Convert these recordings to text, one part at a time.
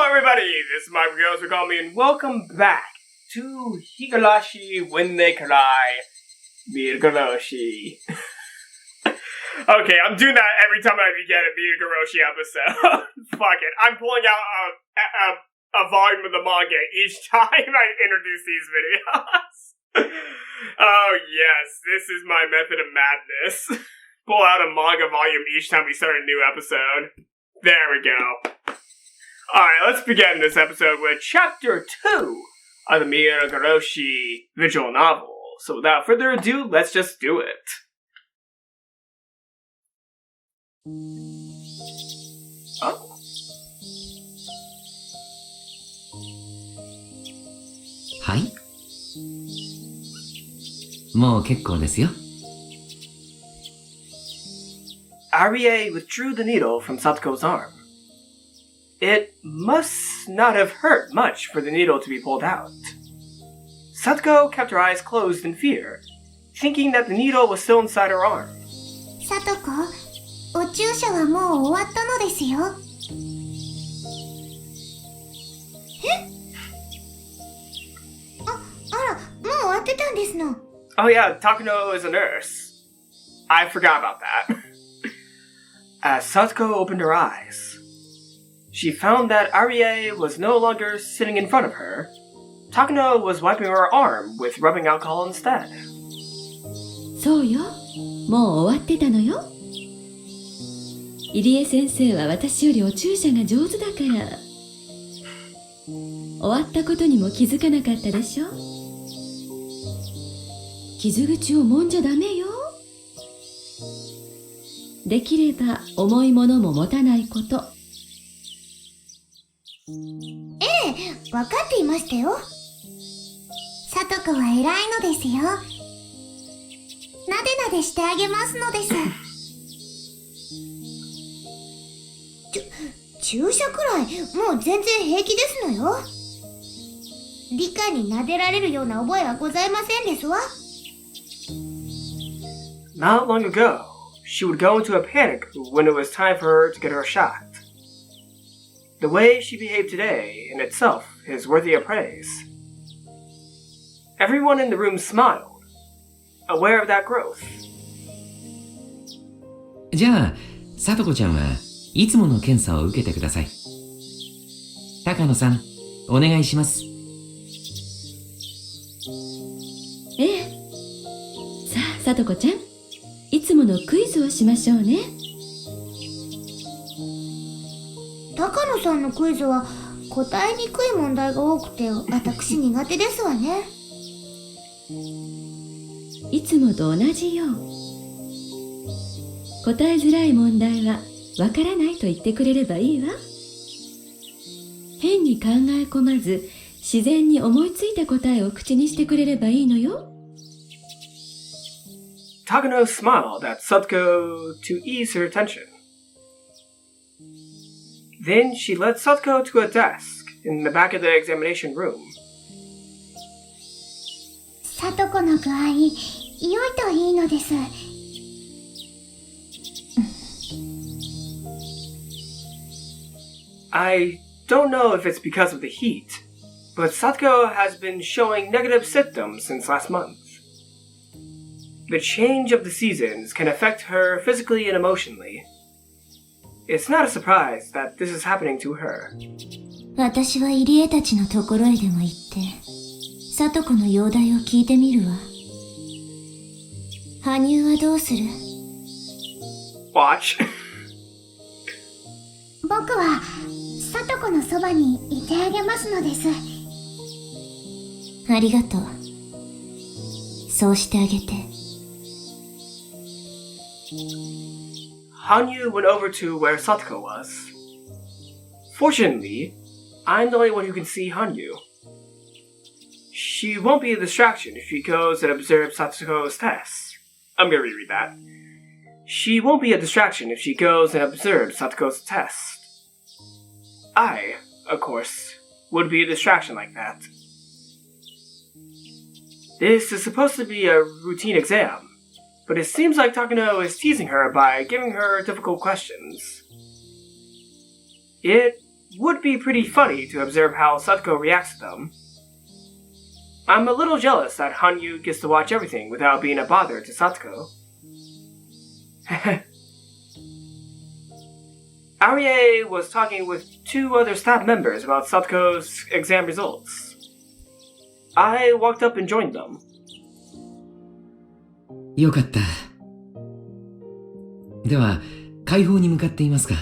everybody, this is Mike Girls for calling me, and welcome back to Higurashi When They Cry, Minagoroshi. Okay, I'm doing that every time I begin a Minagoroshi episode. Fuck it, I'm pulling out a volume of the manga each time I introduce these videos. Oh yes, this is my method of madness. Pull out a manga volume each time we start a new episode. There we go. Alright, let's begin this episode with Chapter 2 of the Minagoroshi visual novel. So without further ado, let's just do it. Oh. はい。もう結構ですよ。Arie withdrew the needle from Satoko's arm. It must not have hurt much for the needle to be pulled out. Satoko kept her eyes closed in fear, thinking that the needle was still inside her arm. Satoko, お注射はもう終わったのですよ。あら、もう終わってたんですの。Oh yeah, Takuno is a nurse. I forgot about that. As Satoko opened her eyes, she found that Arie was no longer sitting in front of her. Takuno was wiping her arm with rubbing alcohol instead. そうよ。もう終わってたのよ。入江先生は私よりお注射が上手だから。終わったことにも気づかなかったでしょ。傷口を揉んじゃダメよ。できれば重いものも持たないこと。わかっていましたよ。さとこは偉いのですよ。なでなでしてあげますのです。注射くらいもう全然平気ですのよ。リカに撫でられるような覚えはございませんですわ。Not long ago, she would go into a panic when it was time for her to get her shot. The way she behaved today in itself is worthy of praise. Everyone in the room smiled, aware of that growth. じゃあ、さとこちゃんはいつもの検査を受けてください。高野さん、お願いします。ええ。さあ、さとこちゃん、いつものクイズをしましょうね。高野さんのクイズは答えにくい問題が多くて私苦手ですわね。いつもと同じよ。答えづらい問題はわからないと言ってくれればいいわ。変に考え込まず自然に思いついた答えを口にしてくれればいいのよ。Takuno smiled at Satoko to ease her tension. Then she led Satoko to a desk in the back of the examination room. さとこの具合、良いといいのです。I don't know if it's because of the heat, but Satoko has been showing negative symptoms since last month. The change of the seasons can affect her physically and emotionally. It's not a surprise that this is happening to her. 私は入江たちのところへでも行って、さとこの容体を聞いてみるわ。羽生はどうする？ Watch. 僕はさとこのそばにいてあげますのです。ありがとう。そうしてあげて。Hanyu went over to where Satoko was. Fortunately, I'm the only one who can see Hanyu. She won't be a distraction if she goes and observes Satoko's tests. I'm gonna reread that. She won't be a distraction if she goes and observes Satoko's test. I, of course, would be a distraction like that. This is supposed to be a routine exam, but it seems like Takuno is teasing her by giving her difficult questions. It would be pretty funny to observe how Satoko reacts to them. I'm a little jealous that Hanyu gets to watch everything without being a bother to Satoko. Arie was talking with 2 other staff members about Satoko's exam results. I walked up and joined them. よかった。では、解放に向かっていますか？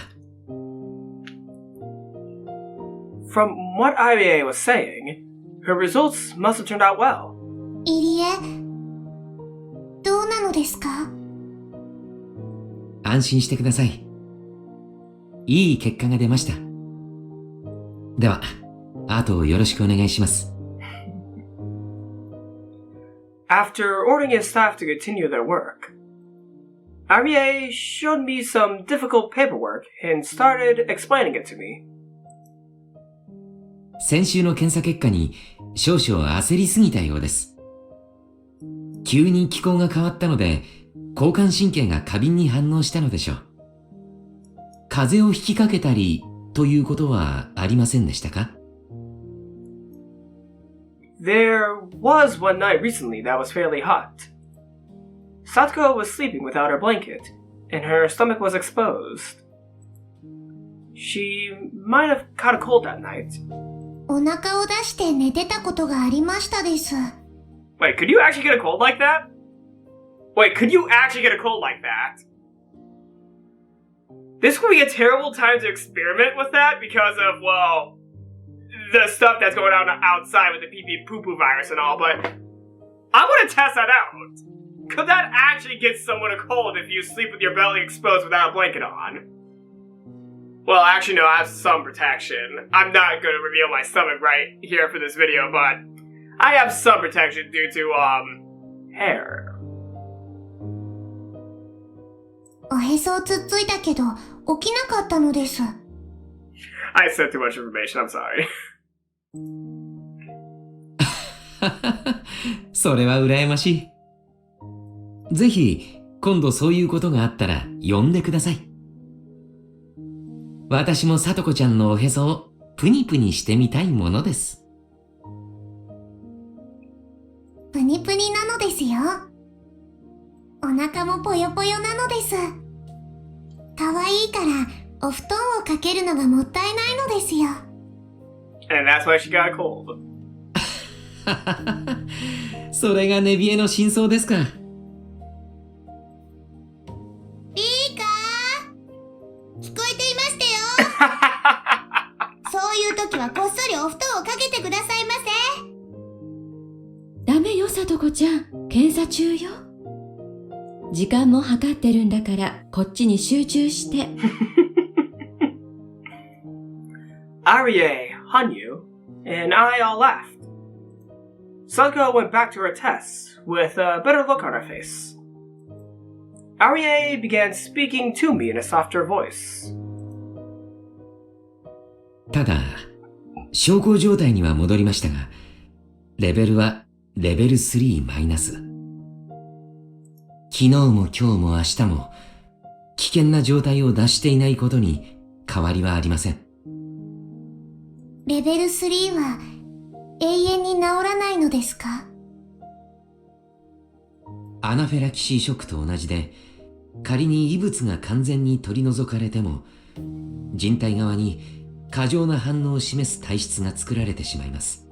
From what Arie was saying, her results must have turned out well. いりえ、どうなのですか？安心してください。いい結果が出ました。では、あとよろしくお願いします。After ordering his staff to continue their work, Arie showed me some difficult paperwork and started explaining it to me. 先週の検査結果に少々焦りすぎたようです。急に気候が変わったので、交感神経が過敏に反応したのでしょう。風邪をひきかけたりということはありませんでしたか？ There was one night recently that was fairly hot. Satoko was sleeping without her blanket, and her stomach was exposed. She might have caught a cold that night. お腹を出して寝てたことがありましたです。Wait, could you actually get a cold like that? Wait, could you actually get a cold like that? This would be a terrible time to experiment with that because of, well, the stuff that's going on outside with the pee-pee poo-poo virus and all, but I want to test that out. Could that actually get someone a cold if you sleep with your belly exposed without a blanket on? Well, actually, no, I have some protection. I'm not going to reveal my stomach right here for this video, but I have some protection due to, hair. おへそをつっついたけど、起きなかったのです。I said too much information, I'm sorry. それは羨ましい。ぜひ、今度そういうことがあったら呼んでください。私もさとこちゃんのおへそをプニプニしてみたいものです。プニプニなのですよ。お腹もぽよぽよなのです。かわいいからお布団をかけるのがもったいないのですよ。And that's why she got a cold. それが寝冷えの真相ですか。リーカー、聞こえていましたよ。そういう時はこっそりお布団をかけてくださいませ。ダメよ、さとこちゃん。検査中よ。時間も計ってるんだから、こっちに集中して。Arie, Hanyu, and I all laughed. Satoko went back to her tests with a better look on her face. Arie began speaking to me in a softer voice. ただ、小康状態には戻りましたが、レベルはレベル3マイナス。昨日も今日も明日も危険な状態を脱していないことに変わりはありません。レベル3は永遠に治らないのですか？アナフィラキシーショックと同じで、仮に異物が完全に取り除かれても、人体側に過剰な反応を示す体質が作られてしまいます。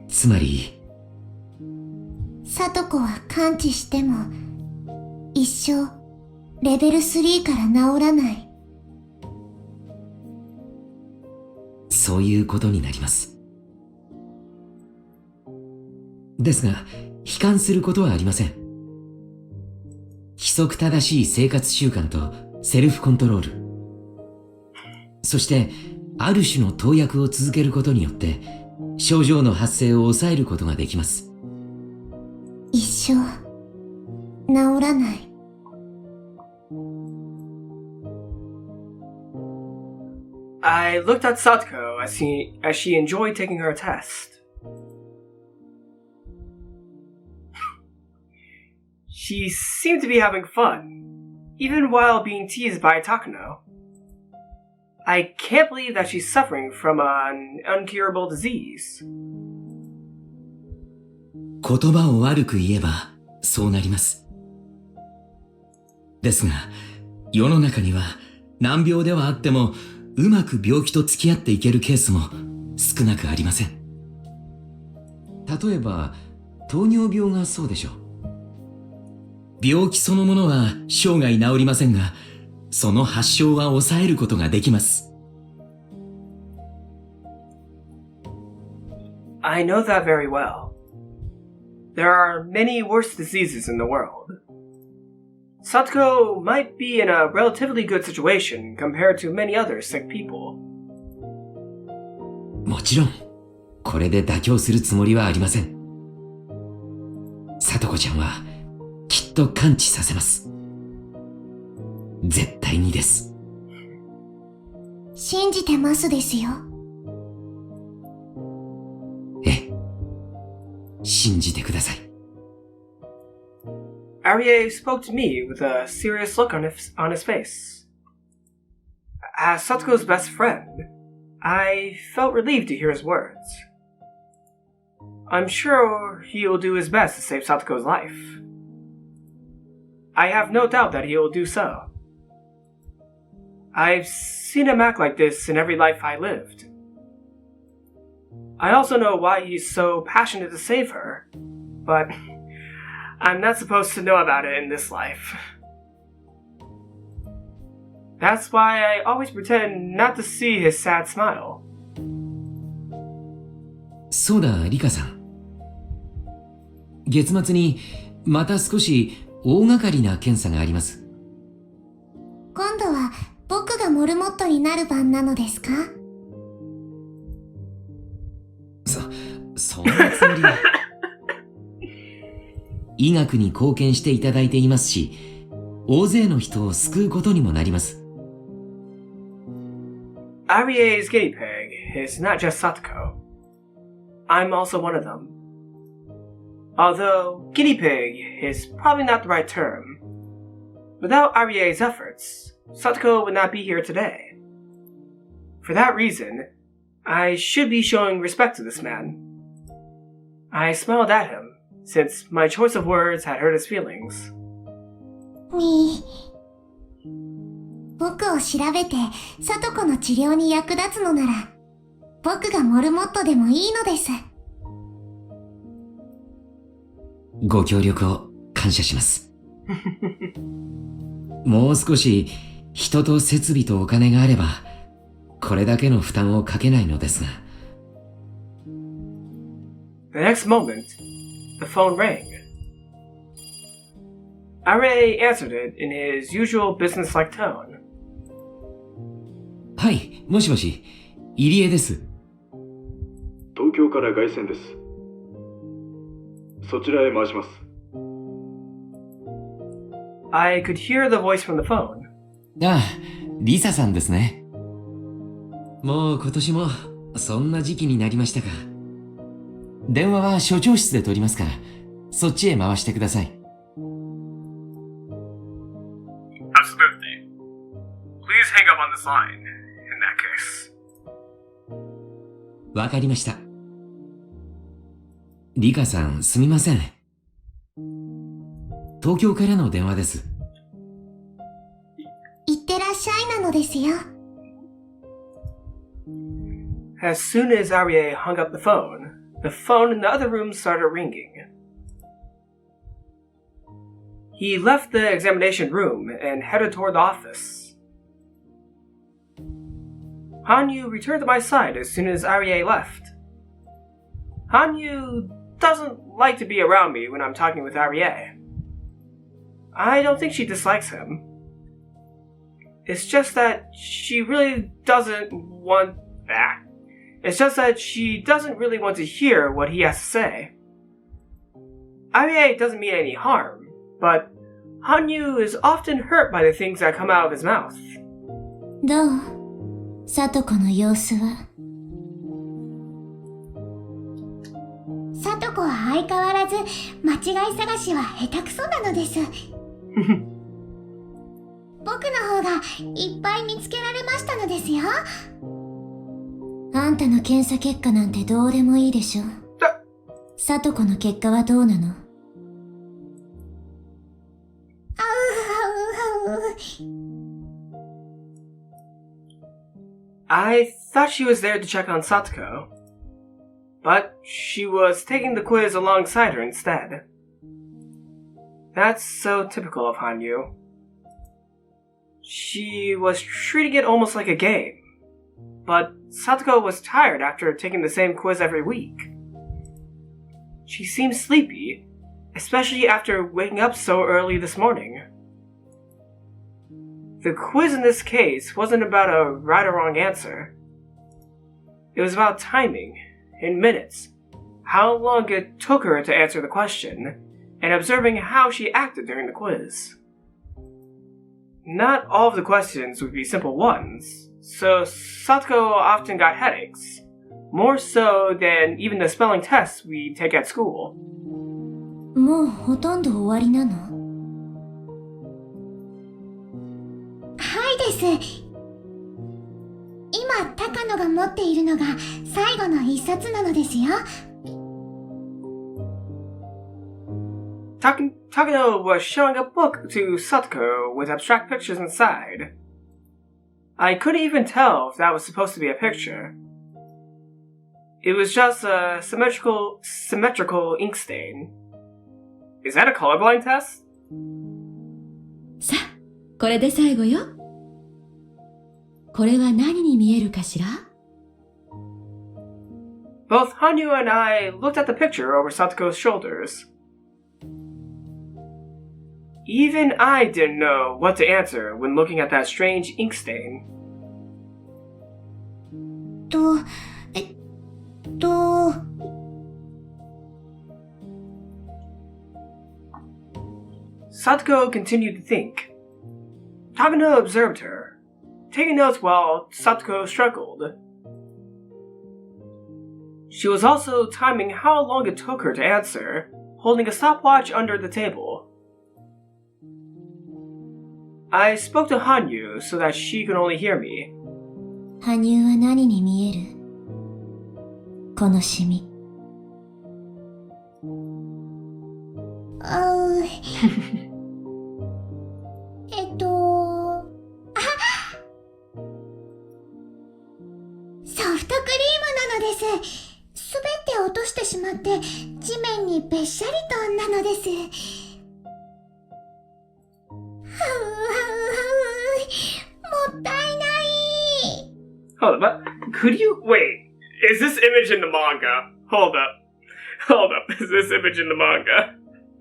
つまり、さとこは完治しても一生レベル3から治らない。そういうことになります。ですが、悲観することはありません。規則正しい生活習慣とセルフコントロール、そしてある種の投薬を続けることによって症状の発生を抑えることができます。一生治らない。I looked at Satoko as she enjoyed taking her test. She seemed to be having fun, even while being teased by Takano. I can't believe that she's suffering from an uncurable disease. 言葉を悪く言えばそうなります。ですが、世の中には難病ではあってもうまく病気と付き合っていけるケースも少なくありません。例えば、糖尿病がそうでしょう。病気そのものは生涯治りませんが、その発症は抑えることができます。I know that very well. There are many worse diseases in the world. Satoko might be in a relatively good situation compared to many other sick people. もちろん、これで妥協するつもりはありません。さとこちゃんはきっと完治させます。絶対にです。信じてますですよ。ええ、信じてください。Arie spoke to me with a serious look on his face. As Satoko's best friend, I felt relieved to hear his words. I'm sure he will do his best to save Satoko's life. I have no doubt that he will do so. I've seen him act like this in every life I lived. I also know why he's so passionate to save her, but I'm not supposed to know about it in this life. That's why I always pretend not to see his sad smile. そうだ、リカさん。月末にまた少し大掛かりな検査があります。今度は僕がモルモットになる番なのですか？そんなつもりは。医学に貢献していただいていますし、大勢の人を救うことにもなります。Arie's guinea pig is not just Satoko. I'm also one of them. Although guinea pig is probably not the right term. Without Arie's efforts, Satoko would not be here today. For that reason, I should be showing respect to this man. I smiled at him, since my choice of words had hurt his feelings. 僕を調べてサトコの治療に役立つのなら、僕がモルモットでもいいのです。ご協力を感謝します。もう少し人と設備とお金があれば、これだけの負担をかけないのですが。The next moment, the phone rang. Arie answered it in his usual business-like tone. はい、もしもし、入江です。東京から凱旋です。そちらへ回します。I could hear the voice from the phone. ああ、リサさんですね。もう今年もそんな時期になりましたか。電話は所長室で取りますから、そっちへ回してください。Absolutely. Please hang up on this line, in that case. わかりました。リカさん、すみません。東京からの電話です。いってらっしゃいなのですよ。As soon as Arie hung up the phone in the other room started ringing. He left the examination room and headed toward the office. Hanyu returned to my side as soon as Arie left. Hanyu doesn't like to be around me when I'm talking with Arie. I don't think she dislikes him. It's just that she really doesn't want that. It's just that she doesn't really want to hear what he has to say. Arie doesn't mean any harm, but Hanyu is often hurt by the things that come out of his mouth. どう？サトコの様子は？サトコは相変わらず間違い探しは下手くそなのです。僕僕の方がいっぱい見つけられましたのですよ。あんたの検査結果なんてどうでもいいでしょ。さとこの結果はどうなの？I thought she was there to check on Satoko, but she was taking the quiz alongside her instead. That's so typical of Hanyu. She was treating it almost like a game, but Satoko was tired after taking the same quiz every week. She seemed sleepy, especially after waking up so early this morning. The quiz in this case wasn't about a right or wrong answer. It was about timing, in minutes, how long it took her to answer the question, and observing how she acted during the quiz. Not all of the questions would be simple ones, so Satoko often got headaches, more so than even the spelling tests we take at school. もうほとんど終わりなの？はいです。今、高野が持っているのが最後の一冊なのですよ。Takano was showing a book to Satoko with abstract pictures inside. I couldn't even tell if that was supposed to be a picture. It was just a symmetrical ink stain. Is that a colorblind test? さあ、これで最後よ。これは何に見えるかしら？ Both Hanyu and I looked at the picture over Satoko's shoulders. Even I didn't know what to answer when looking at that strange ink stain. Satoko continued to think. Takano observed her, taking notes while Satoko struggled. She was also timing how long it took her to answer, holding a stopwatch under the table. I spoke to Hanyu so that she could only hear me. 羽生は何に見える？このシミ。ソフトクリームなのです。すべて落としてしまって地面にべっしゃりとなのです。もったいない。 Hold up, could you wait? Is this image in the manga? Hold up, is this image in the manga?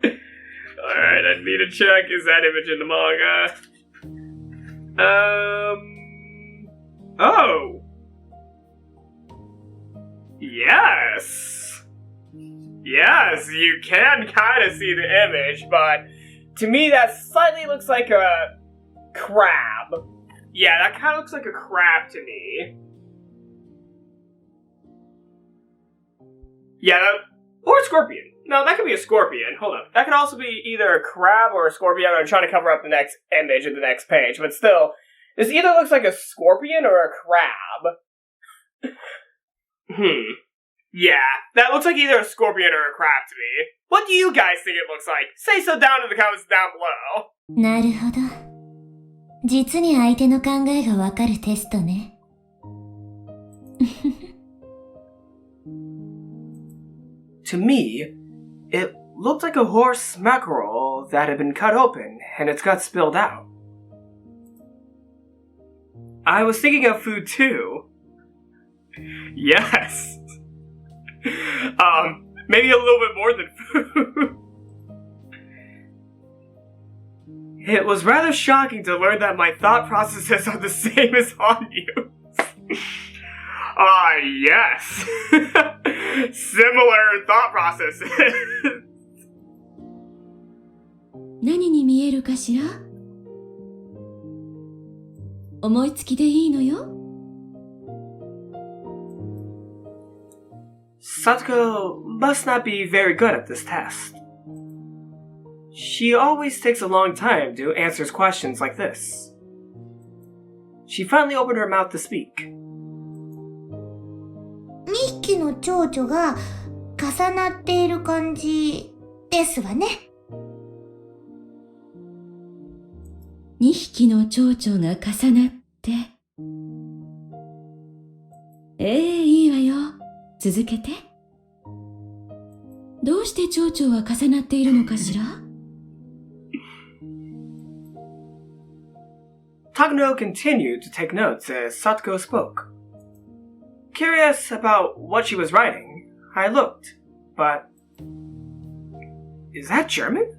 Alright, I need to check, is that image in the manga? Oh! Yes! Yes, you can kind of see the image, but to me that slightly looks like a crab. Yeah, that kind of looks like a crab to me. Yeah, or a scorpion. No, that could be a scorpion. Hold up. That could also be either a crab or a scorpion. I'm trying to cover up the next image of the next page, but still, this either looks like a scorpion or a crab. Yeah, that looks like either a scorpion or a crab to me. What do you guys think it looks like? Say so down in the comments down below. なるほど。実に相手の考えがわかるテストね。To me, it looked like a horse mackerel that had been cut open and its guts spilled out. I was thinking of food too. Yes. Maybe a little bit more than food. It was rather shocking to learn that my thought processes are the same as Hanyu's. Yes. Similar thought processes. 何に見えるかしら？思いつきでいいのよ。Satoko must not be very good at this test. She always takes a long time to answer questions like this. she finally opened her mouth to speak. 2匹の蝶々が重なっている感じですわね。2匹の蝶々が重なって。いいわよ。続けて。どうして蝶々は重なっているのかしら？ Takano continued to take notes as Satoko spoke. Curious about what she was writing, I looked, but... Is that German?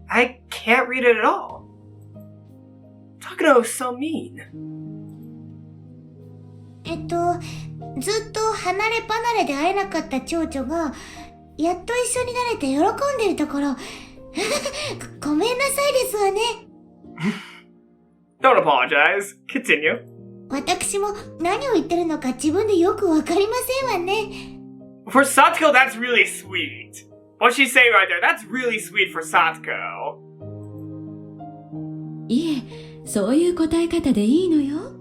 I can't read it at all. Takano is so mean. ずっと離れ離れで会えなかった蝶々が、やっと一緒になれて喜んでるところ、ごめんなさいですわね。Don't apologize. Continue. 私も何を言ってるのか自分でよくわかりませんわね。For Satoko, that's really sweet. What she's saying right there, that's really sweet for Satoko. いえ、そういう答え方でいいのよ。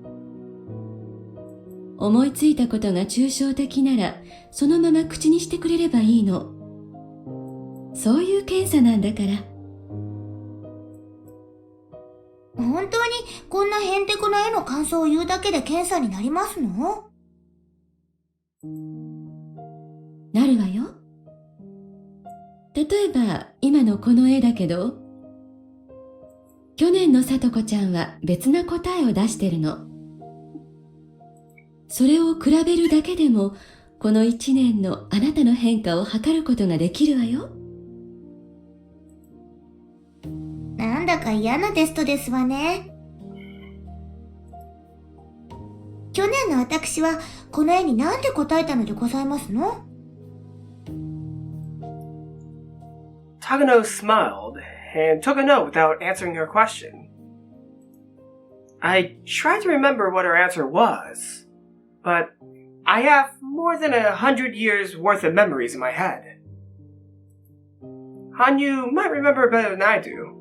思いついたことが抽象的なら、そのまま口にしてくれればいいの。そういう検査なんだから。本当にこんなへんてこな絵の感想を言うだけで検査になりますの？なるわよ。例えば、今のこの絵だけど、去年のさとこちゃんは別な答えを出してるの。それを比べるだけでも、この1年のあなたの変化を測ることができるわよ。なんだか嫌なテストですわね。去年の私はこの絵に何で答えたのでございますの？Takano smiled and took a note without answering her question. I tried to remember what her answer was, but I have more than 100 years worth of memories in my head. Hanyu might remember better than I do.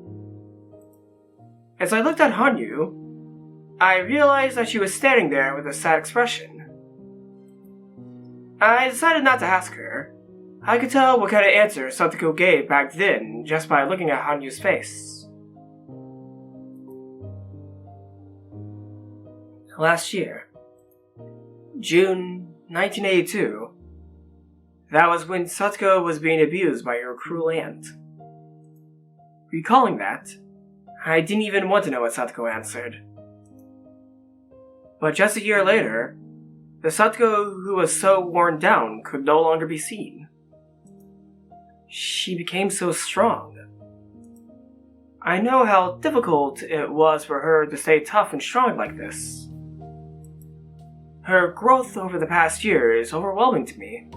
As I looked at Hanyu, I realized that she was standing there with a sad expression. I decided not to ask her. I could tell what kind of answer Satoko gave back then just by looking at Hanyu's face. Last year, June 1982, that was when Satoko was being abused by her cruel aunt. Recalling that, I didn't even want to know what Satoko answered. But just a year later, the Satoko who was so worn down could no longer be seen. She became so strong. I know how difficult it was for her to stay tough and strong like this. Her growth over the past year is overwhelming to me.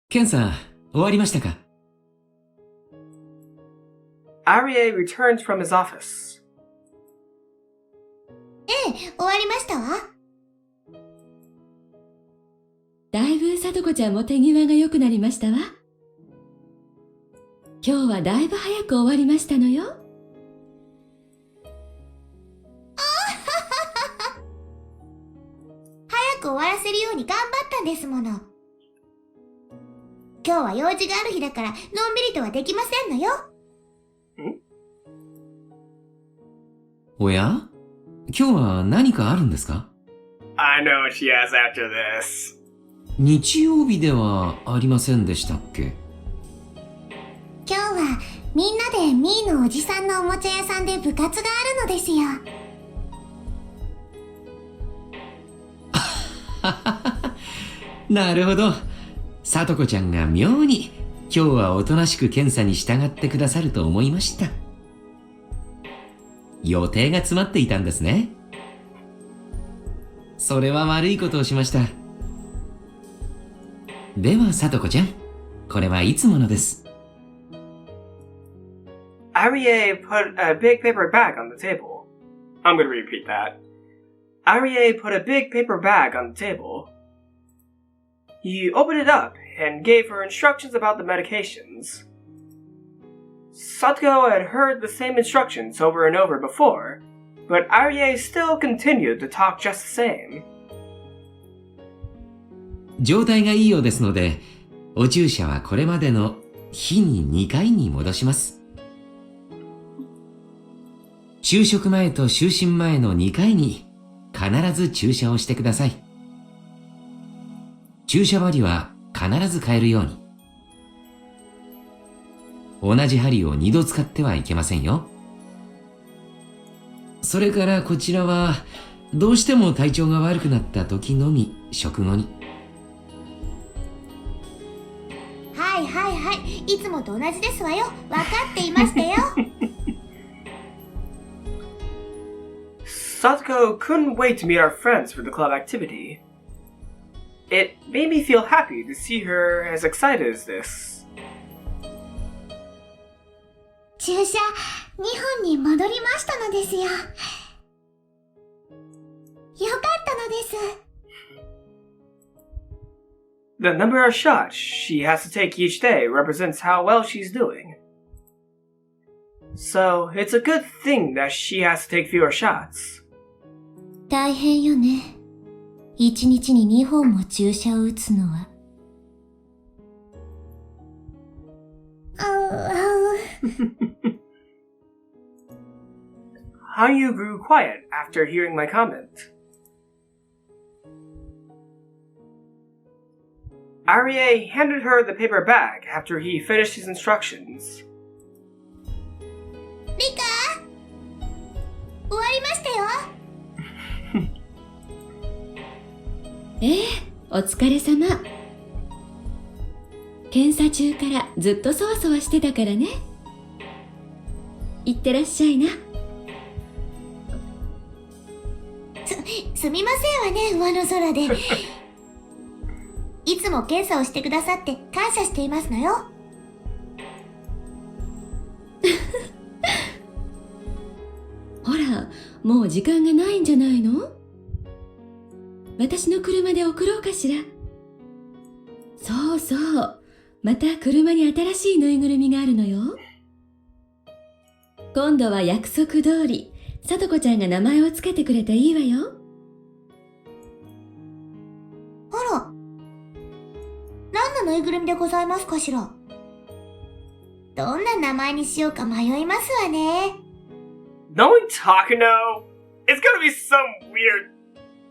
ケンさん、終わりましたか？ Arie returns from his office. ええ、終わりましたわ。だいぶさとこちゃんも手際が良くなりましたわ。今日はだいぶ早く終わりましたのよ。早く終わらせるように頑張ったんですもの。今日は用事がある日だからのんびりとはできませんのよ。おや？今日は何かあるんですか？ I know what she has after this. 日曜日ではありませんでしたっけ？今日はみんなでミーのおじさんのおもちゃ屋さんで部活があるのですよ。なるほど。さとこちゃんが妙に今日はおとなしく検査に従ってくださると思いました。予定が詰まっていたんですね。それは悪いことをしました。ではさとこちゃん、これはいつものです。Arie put a big paper bag on the table. I'm going to repeat that. Arie put a big paper bag on the table. He opened it up and gave her instructions about the medications. Satoko had heard the same instructions over and over before, but Arie still continued to talk just the same. 状態がいいようですので、お注射はこれまでの日に2回に戻します。昼食前と就寝前の2回に必ず注射をしてください。注射針は必ず変えるように。同じ針を2度使ってはいけませんよ。それからこちらはどうしても体調が悪くなった時のみ食後に。はいはいはい、いつもと同じですわよ。分かっていましたよ。Satoko couldn't wait to meet our friends for the club activity. It made me feel happy to see her as excited as this. 注射2本に戻りましたのですよ。よかったのです。The number of shots she has to take each day represents how well she's doing. So, it's a good thing that she has to take fewer shots. 大変よね。1日に2本も注射を打つのは。Hanyu grew quiet after hearing my comment. Arie handed her the paper bag after he finished his instructions. リカ終わりましたよ。お疲れ様。検査中からずっとそわそわしてたからね。いってらっしゃいな。すみませんわね、上の空で。いつも検査をしてくださって感謝していますのよ。ほら、もう時間がないんじゃないの？私の車で送ろうかしら。そうそう。また車に新しいぬいぐるみがあるのよ。今度は約束通り、さとこちゃんが名前をつけてくれていいわよ。あら。何のぬいぐるみでございますかしら。どんな名前にしようか迷いますわね。Knowing Takano, it's gonna be some weird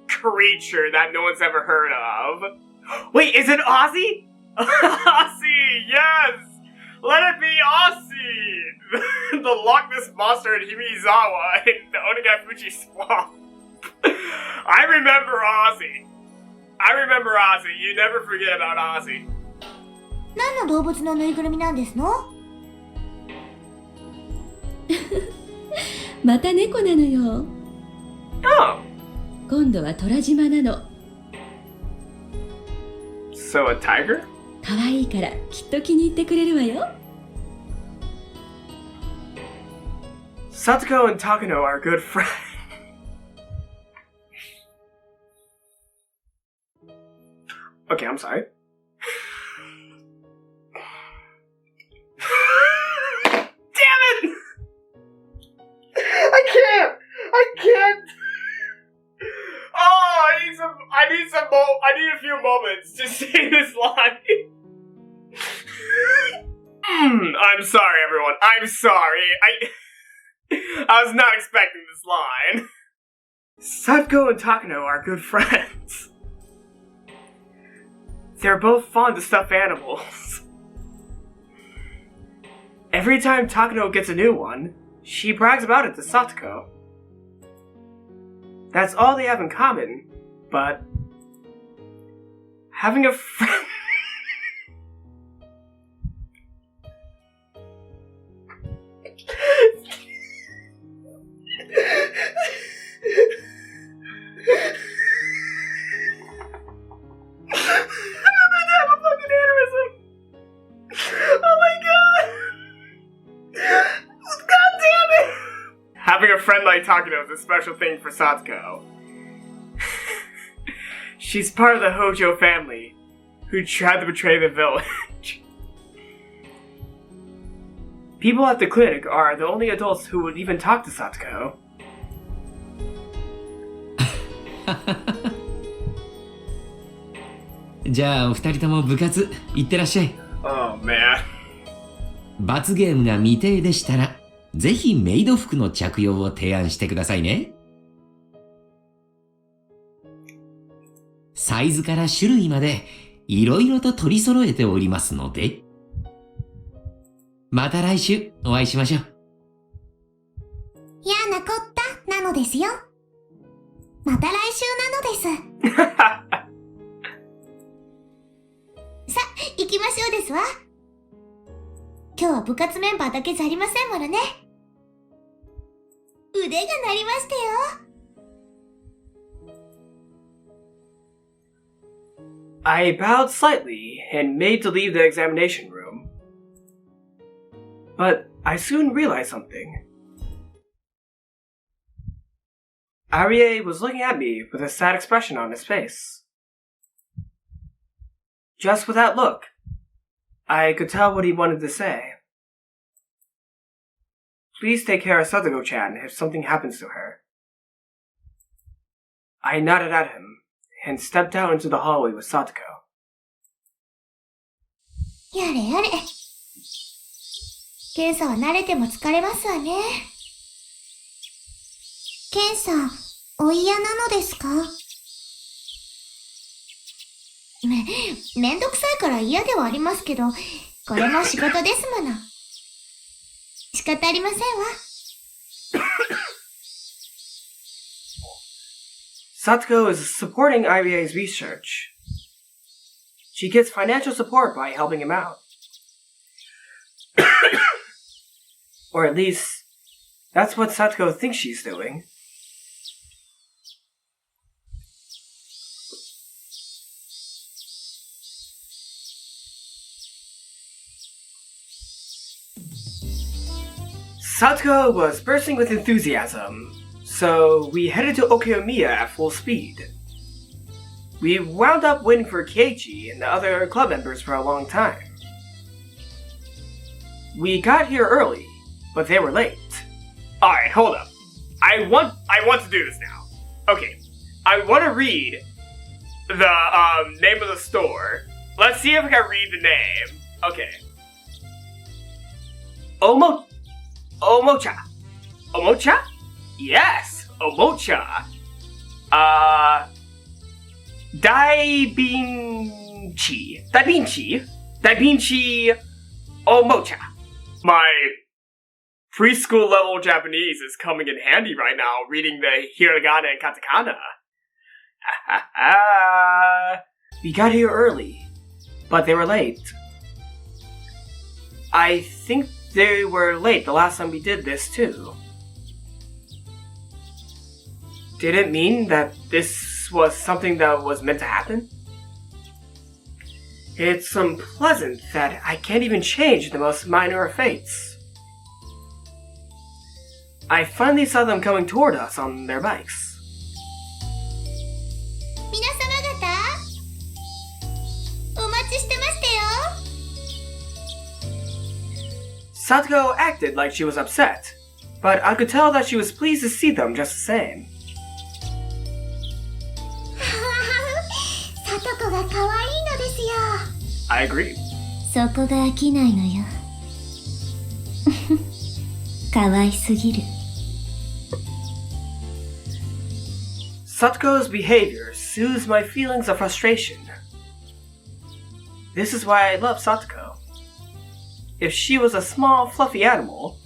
creature that no one's ever heard of. Wait, is it Ozzy? Ozzy, yes! Let it be Ozzy! The Loch Ness Monster in Himizawa in the Onagafuji Swamp. I remember Ozzy. You never forget about Ozzy. 何の動物のぬいぐるみなんですの？また猫なのよ。Oh. 今度は虎島なの。So a tiger? 可愛いからきっと気に入ってくれるわよ。Satoko and Takano are good friends. Okay, I'm sorry. Damn it! I can't! Oh, I need a few moments to say this line. I'm sorry, everyone. I'm sorry. I was not expecting this line. Satoko and Takano are good friends. They're both fond of stuffed animals. Every time Takano gets a new one, she brags about it to Satoko. That's all they have in common, but having a friend... Having a friend like Takano is a special thing for Satoko. She's part of the Hojo family, who tried to betray the village. People at the clinic are the only adults who would even talk to Satoko. じゃあお二人とも部活行ってらっしゃい。 Oh man. 罰ゲームが未定でしたら、ぜひメイド服の着用を提案してくださいね。サイズから種類までいろいろと取り揃えておりますので、また来週お会いしましょう。嫌なこったなのですよ。また来週なのです。さ、行きましょうですわ。今日は部活メンバーだけじゃありませんものね。腕が鳴りましたよ。I bowed slightly and made to leave the examination room. But I soon realized something. Arie was looking at me with a sad expression on his face. Just with that look, I could tell what he wanted to say. Please take care of Satoko-chan if something happens to her. I nodded at him and stepped out into the hallway with Satoko. やれやれ。検査は慣れても疲れますわね。検査、お嫌なのですか？めんどくさいから嫌ではありますけど、これも仕事ですもの。仕方ありませんわ。Satoko is supporting Irie's research. She gets financial support by helping him out. Or at least, that's what Satoko thinks she's doing. Satoko was bursting with enthusiasm, so we headed to Okinomiya at full speed. We wound up waiting for Keiichi and the other club members for a long time. We got here early, but they were late. Alright, hold up. I want to do this now. Okay, I want to read the name of the store. Let's see if I can read the name. Okay. Omocha. Omocha? Yes, Omocha. Daibinchi Omocha. My preschool level Japanese is coming in handy right now, reading the hiragana and katakana. We got here early, but they were late. I think they were late the last time we did this too. Did it mean that this was something that was meant to happen? It's unpleasant that I can't even change the most minor of fates. I finally saw them coming toward us on their bikes. 皆様方、お待ちしてましたよ。 Satoko acted like she was upset, but I could tell that she was pleased to see them just the same. さとこが可愛いのですよ。 I agree. そこが飽きないのよ。可愛すぎる。Satoko's behavior soothes my feelings of frustration. This is why I love Satoko. If she was a small, fluffy animal,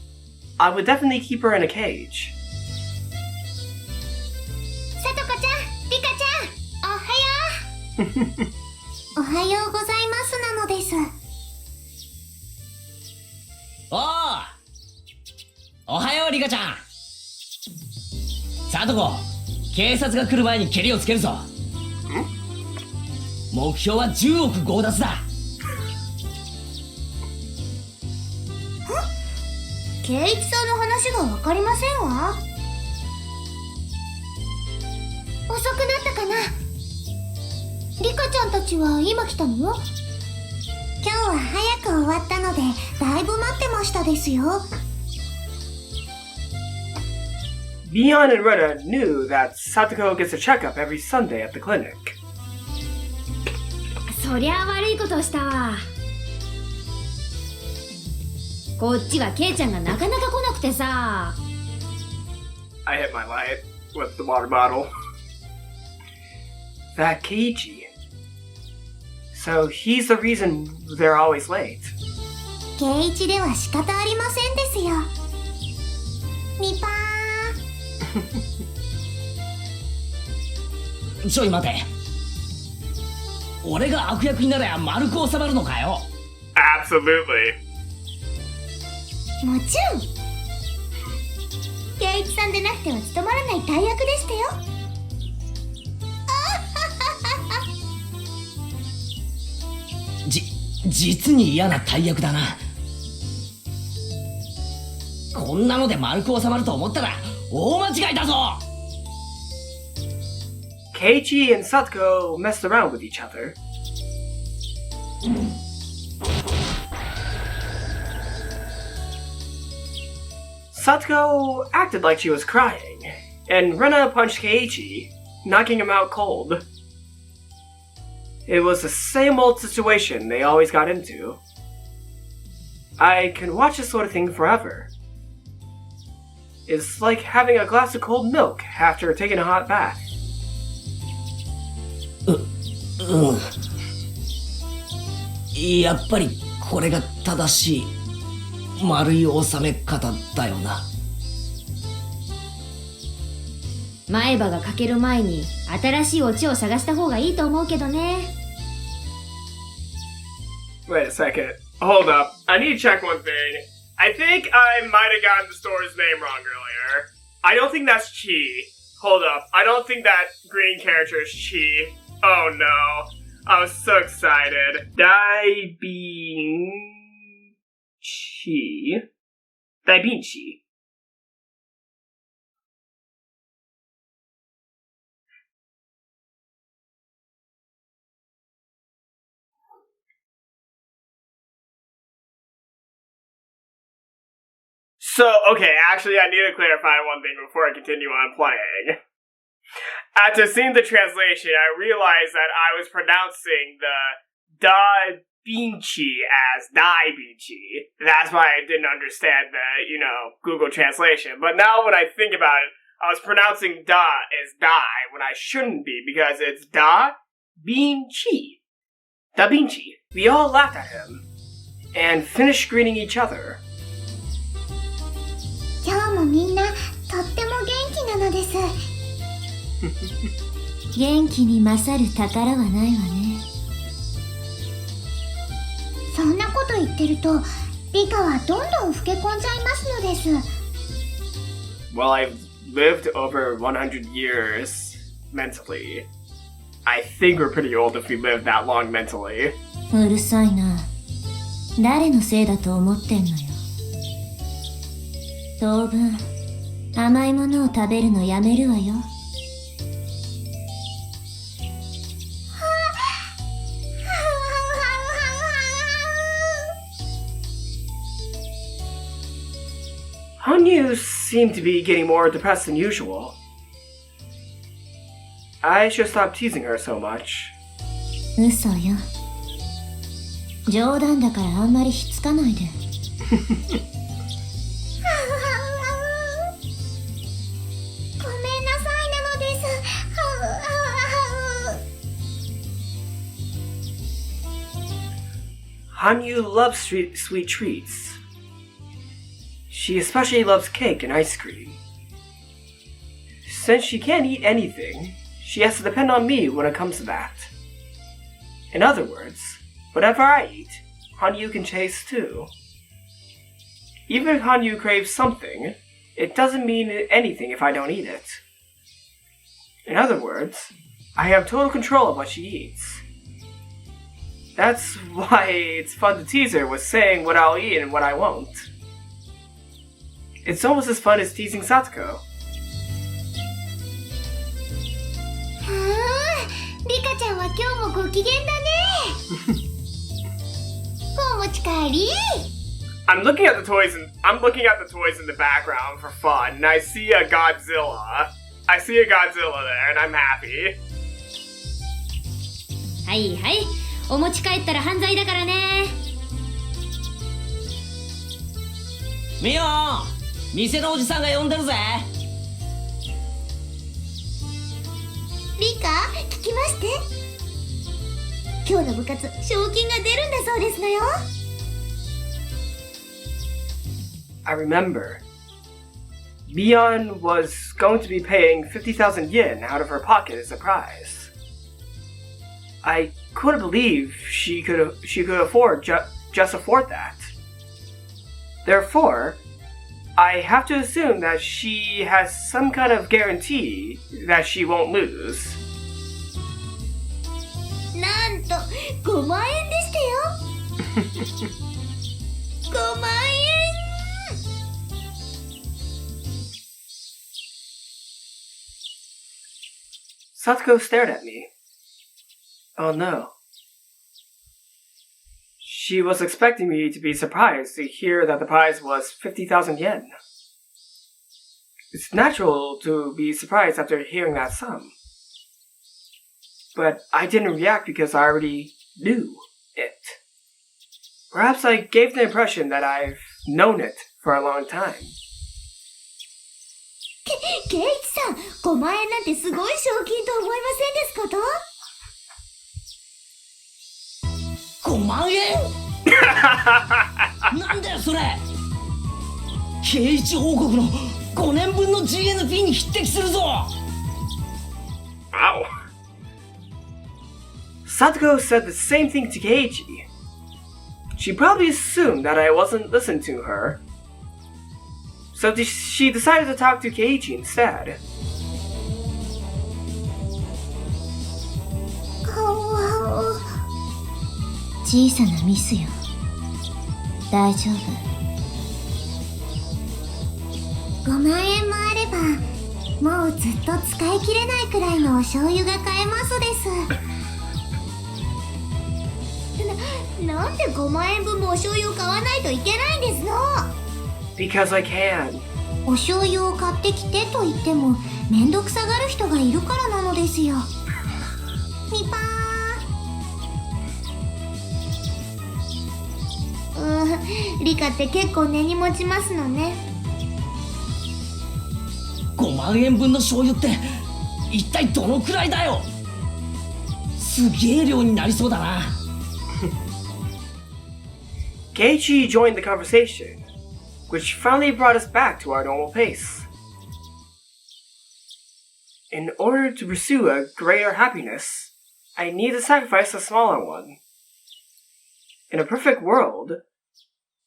I would definitely keep her in a cage. さとこちゃん、リカちゃん、おはよう。おはようございますなのです。おはようリカちゃん。さとこ、警察が来る前にケリをつけるぞ。目標は10億強奪だ。圭一さんの話がわかりませんわ。遅くなったかな。リカちゃんたちは今来たの？今日は早く終わったのでだいぶ待ってましたですよ。Beyond and Rena knew that Satoko gets a checkup every Sunday at the clinic. そりゃ悪いことしたわ。こっちはケイちゃんがなかなか来なくてさ。I hit my light with the water bottle. That Keiichi. So he's the reason they're always late. ケイイチでは仕方ありませんですよ。ミパー。ちょい待て。俺が悪役になりゃ丸く収まるのかよ。Absolutely. もちろん。ケイイチさんでなくては務まらない大役でしたよ。実に嫌な大役だな。こんなので丸く収まると思ったら大間違いだぞ。Keiichi and Satoko messed around with each other. Satoko acted like she was crying, and Rena punched Keiichi, knocking him out cold. It was the same old situation they always got into. I can watch this sort of thing forever. It's like having a glass of cold milk after taking a hot bath. やっぱりこれが正しい丸い収め方だよな。前歯が欠ける前に新しいオチを探した方がいいと思うけどね。Wait a second. Hold up. I need to check one thing. I think I might have gotten the store's name wrong earlier. I don't think that's Chi. Hold up. I don't think that green character is Chi. Oh no. I was so excited. Daibinchi. So, okay, actually I need to clarify one thing before I continue on playing. After seeing the translation, I realized that I was pronouncing the Da Vinci as Dai Vinci. That's why I didn't understand the, Google translation. But now when I think about it, I was pronouncing Da as Dai when I shouldn't be because it's Da Vinci. Da Vinci. We all laughed at him and finished greeting each other. 今日もみんなとっても元気なのです。元気に勝る宝はないわね。そんなこと言ってるとリカはどんどん老け込んじゃいますのです。 Well, I've lived over 100 years mentally. I think we're pretty old if we live that long mentally. うるさいな。誰のせいだと思ってんのよ。当分甘いものを食べるのやめるわよ。Hanyu seemed to be getting more depressed than usual. I should stop teasing her so much. 嘘よ。冗談だからあんまりひっつかないで。ごめんなさいなのです。Hanyu loves sweet treats. She especially loves cake and ice cream. Since she can't eat anything, she has to depend on me when it comes to that. In other words, whatever I eat, Hanyu can taste too. Even if Hanyu craves something, it doesn't mean anything if I don't eat it. In other words, I have total control of what she eats. That's why it's fun to tease her with saying what I'll eat and what I won't. It's almost as fun as teasing Satoko. リカちゃんは今日もご機嫌だね。ち帰り I'm looking at the toys in the background for fun, and I see a Godzilla. I see a Godzilla there, and I'm happy. はいはい、お持ち帰ったら犯罪だからね。ミオン、店のおじさんが呼んでるぜ。リカ、聞きまして。今日の部活、賞金が出るんだそうですのよ。I remember. Mion was going to be paying 50,000 yen out of her pocket as a prize. I couldn't believe she could afford just afford that. Therefore, I have to assume that she has some kind of guarantee that she won't lose. なんと5万円でしたよ。5万円。Satsuko stared at me. Oh no. She was expecting me to be surprised to hear that the prize was 50,000 yen. It's natural to be surprised after hearing that sum. But I didn't react because I already knew it. Perhaps I gave the impression that I've known it for a long time. ケイイチさん、5万円なんてすごい賞金と思いませんですこと？ 5万円なんだよそれ。ケイイチ王国の5年分の GNP に匹敵するぞ。 Wow. Satsuko said the same thing to Keiichi. She probably assumed that I wasn't listening to her. So she decided to talk to Keiichi instead. 小さなミスよ。大丈夫。5万円もあれば、もうずっと使い切れないくらいのお醤油が買えますです。なんで5万円分もお醤油を買わないといけないんですの？ Because I can. お醤油を買ってきてと言ってもめんどくさがる人がいるからなのですよ。みぱー。リカって結構根に持ちますのね。5万円分の醤油って一体どのくらいだよ。すげえ量になりそうだな。Keiichi joined the conversation, which finally brought us back to our normal pace. In order to pursue a greater happiness, I need to sacrifice a smaller one. In a perfect world,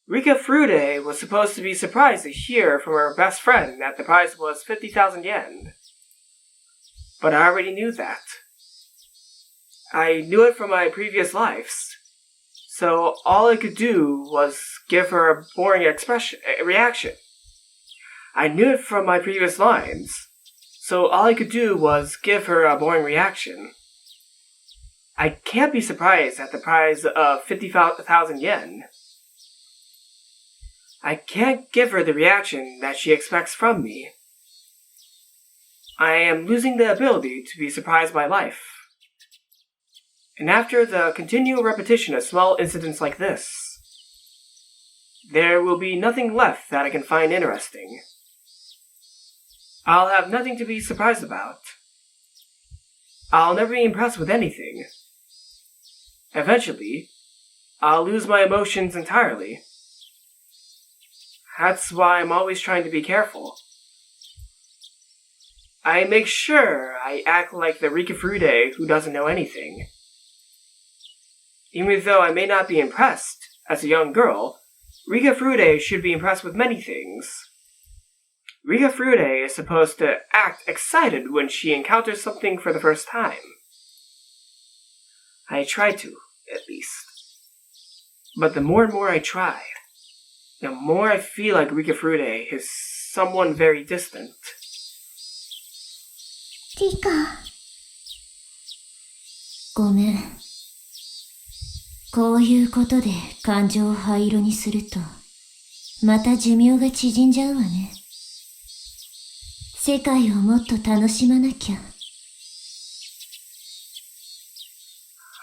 Rika Frude was supposed to be surprised to hear from her best friend that the prize was 50,000 yen. But I already knew that. I knew it from my previous lives. So all I could do was give her a boring reaction. I knew it from my previous lines. So all I could do was give her a boring reaction. I can't be surprised at the prize of 50,000 yen. I can't give her the reaction that she expects from me. I am losing the ability to be surprised by life. And after the continual repetition of small incidents like this, there will be nothing left that I can find interesting. I'll have nothing to be surprised about. I'll never be impressed with anything. Eventually, I'll lose my emotions entirely. That's why I'm always trying to be careful. I make sure I act like the Rika Frude who doesn't know anything. Even though I may not be impressed, as a young girl, Rika Frude should be impressed with many things. Rika Frude is supposed to act excited when she encounters something for the first time. I try to, at least. But the more and more I try, the more I feel like Rika Frude is someone very distant. リカ。ごめん。こういうことで感情を灰色にすると、また寿命が縮んじゃうわね。世界をもっと楽しまなきゃ。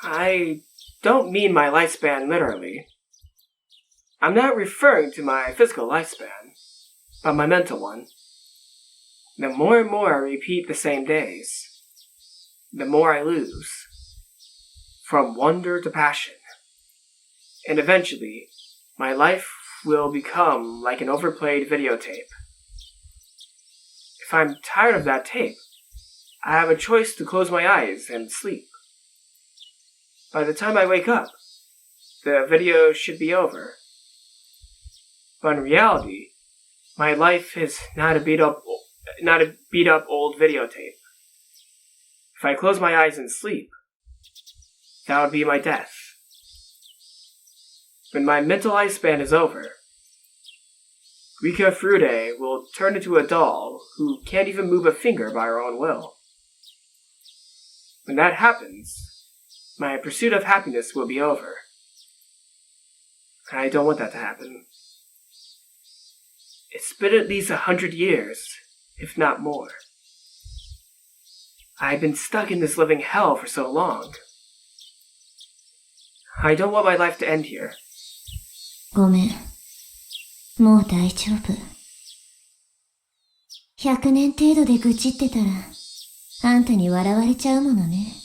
I don't mean my lifespan literally. I'm not referring to my physical lifespan, but my mental one. The more and more I repeat the same days, the more I lose. From wonder to passion. And eventually, my life will become like an overplayed videotape. If I'm tired of that tape, I have a choice to close my eyes and sleep. By the time I wake up, the video should be over. But in reality, my life is not a beat up old videotape. If I close my eyes and sleep, that would be my death. When my mental lifespan is over, Rika Furude will turn into a doll who can't even move a finger by her own will. When that happens, my pursuit of happiness will be over. And I don't want that to happen. It's been at least 100 years, if not more. I've been stuck in this living hell for so long. I don't want my life to end here. ごめん。もう大丈夫。100年程度で愚痴ってたら、あんたに笑われちゃうものね。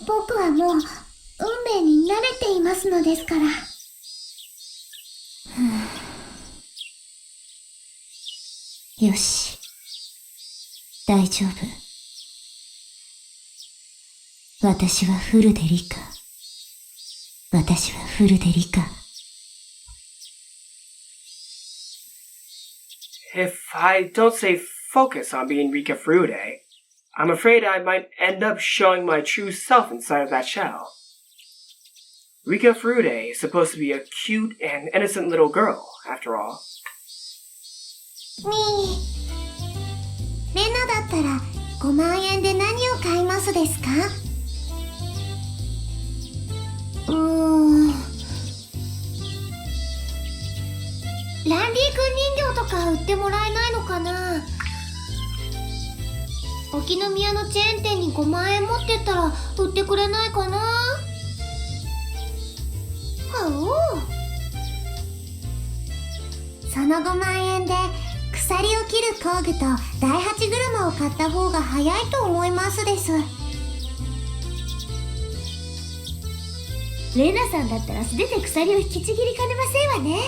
僕はもう運命に慣れていますのですから。よし。大丈夫。私はフルでリカ。私はフルでリカ。If I don't stay focused on being Rika Furude, I'm afraid I might end up showing my true self inside of that shell. Rika Furude is supposed to be a cute and innocent little girl, after all. レナだったら5万円で何を買いますですか？ランディ君人形とか売ってもらえないのかな？沖宮のチェーン店に5万円持ってったら売ってくれないかな？その5万円で鎖を切る工具と第8車を買った方が早いと思いますです。レナさんだったら素手で鎖を引きちぎりかねませんわね。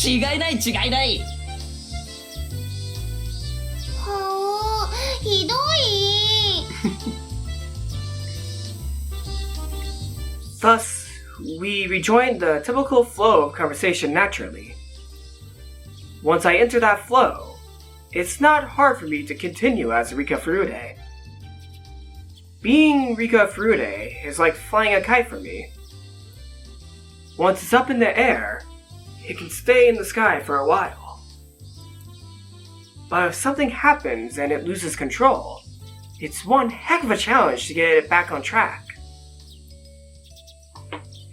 違いない違いない。はあ、ひどい。Thus, we rejoin the typical flow of conversation naturally. Once I enter that flow, it's not hard for me to continue as Rika Furude. Being Rika Furude is like flying a kite for me. Once it's up in the air, it can stay in the sky for a while. But if something happens and it loses control, it's one heck of a challenge to get it back on track.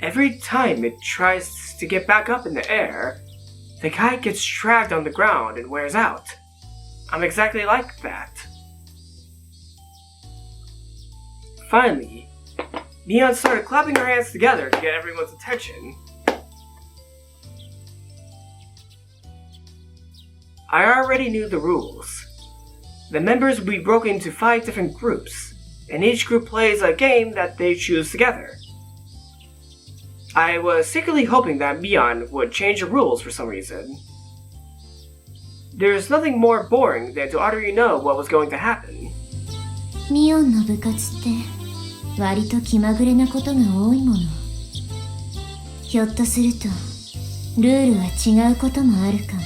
Every time it tries to get back up in the air, the kite gets dragged on the ground and wears out. I'm exactly like that. Finally, Neon started clapping her hands together to get everyone's attention. I already knew the rules. The members will be broken into 5 different groups, and each group plays a game that they choose together. I was secretly hoping that Mion would change the rules for some reason. There's nothing more boring than to already know what was going to happen. ミオンの部活って割と気まぐれなことが多いもの。ひょっとするとルールは違うこともあるかも。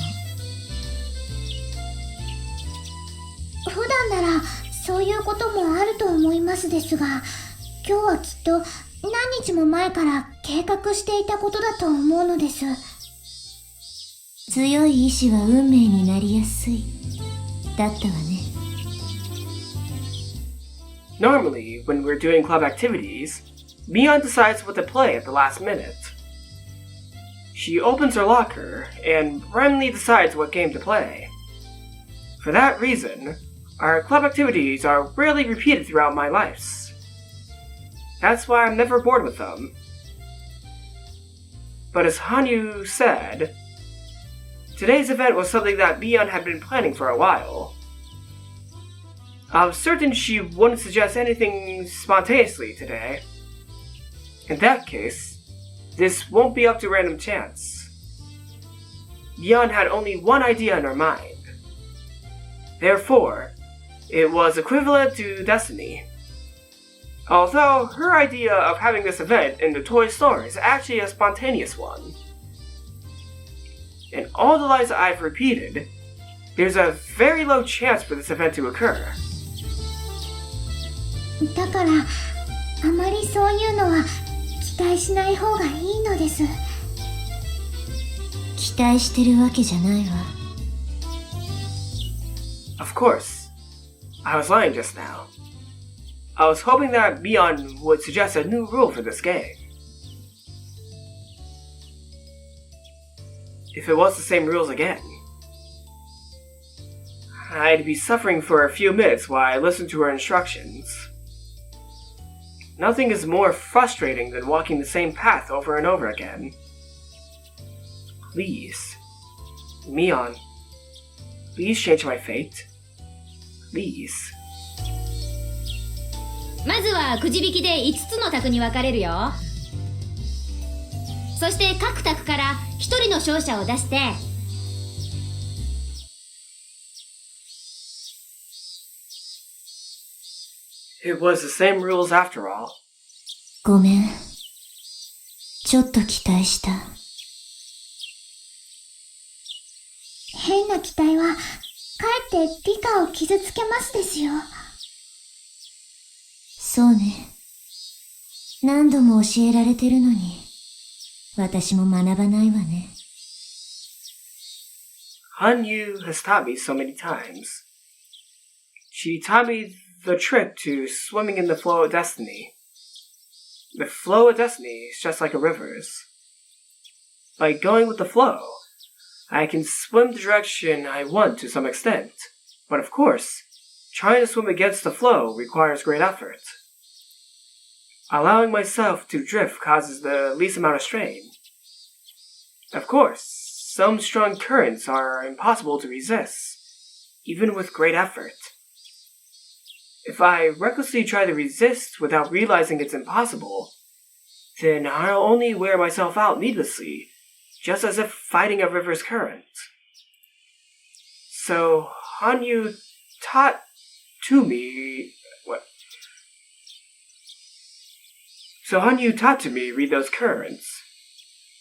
普段ならそういうこともあると思いますですが、今日はきっと何日も前から計画していたことだと思うのです。強い意志は運命になりやすい。だったわね。Normally, when we're doing club activities, Mion decides what to play at the last minute. She opens her locker and randomly decides what game to play. For that reason, our club activities are rarely repeated throughout my lives. That's why I'm never bored with them. But as Hanyu said, today's event was something that Mion had been planning for a while. I was certain she wouldn't suggest anything spontaneously today. In that case, this won't be up to random chance. Mion had only one idea in her mind. Therefore, it was equivalent to destiny. Although her idea of having this event in the toy store is actually a spontaneous one. In all the lives I've repeated, there's a very low chance for this event to occur. だから、あまりそういうのは期待しない方がいいのです。期待してるわけじゃないわ。Of course, I was lying just now. I was hoping that Mion would suggest a new rule for this game. If it was the same rules again, I'd be suffering for a few minutes while I listened to her instructions. Nothing is more frustrating than walking the same path over and over again. Please, Mion, please change my fate. Please. まずはくじ引きで5つの卓に分かれるよ。そして各卓から1人の勝者を出して、It was the same rules after all. ごめん。ちょっと期待した。変な期待は、かえって理科を傷つけますですよ。そうね。何度も教えられてるのに、私も学ばないわね。Hanyu has taught me so many times. She taught me the trick to swimming in the flow of destiny. The flow of destiny is just like a river's. By going with the flow, I can swim the direction I want to some extent. But of course, trying to swim against the flow requires great effort. Allowing myself to drift causes the least amount of strain. Of course, some strong currents are impossible to resist, even with great effort. If I recklessly try to resist without realizing it's impossible, then I'll only wear myself out needlessly, just as if fighting a river's current. So, Hanyu taught to me... What? So Hanyu taught to me read those currents.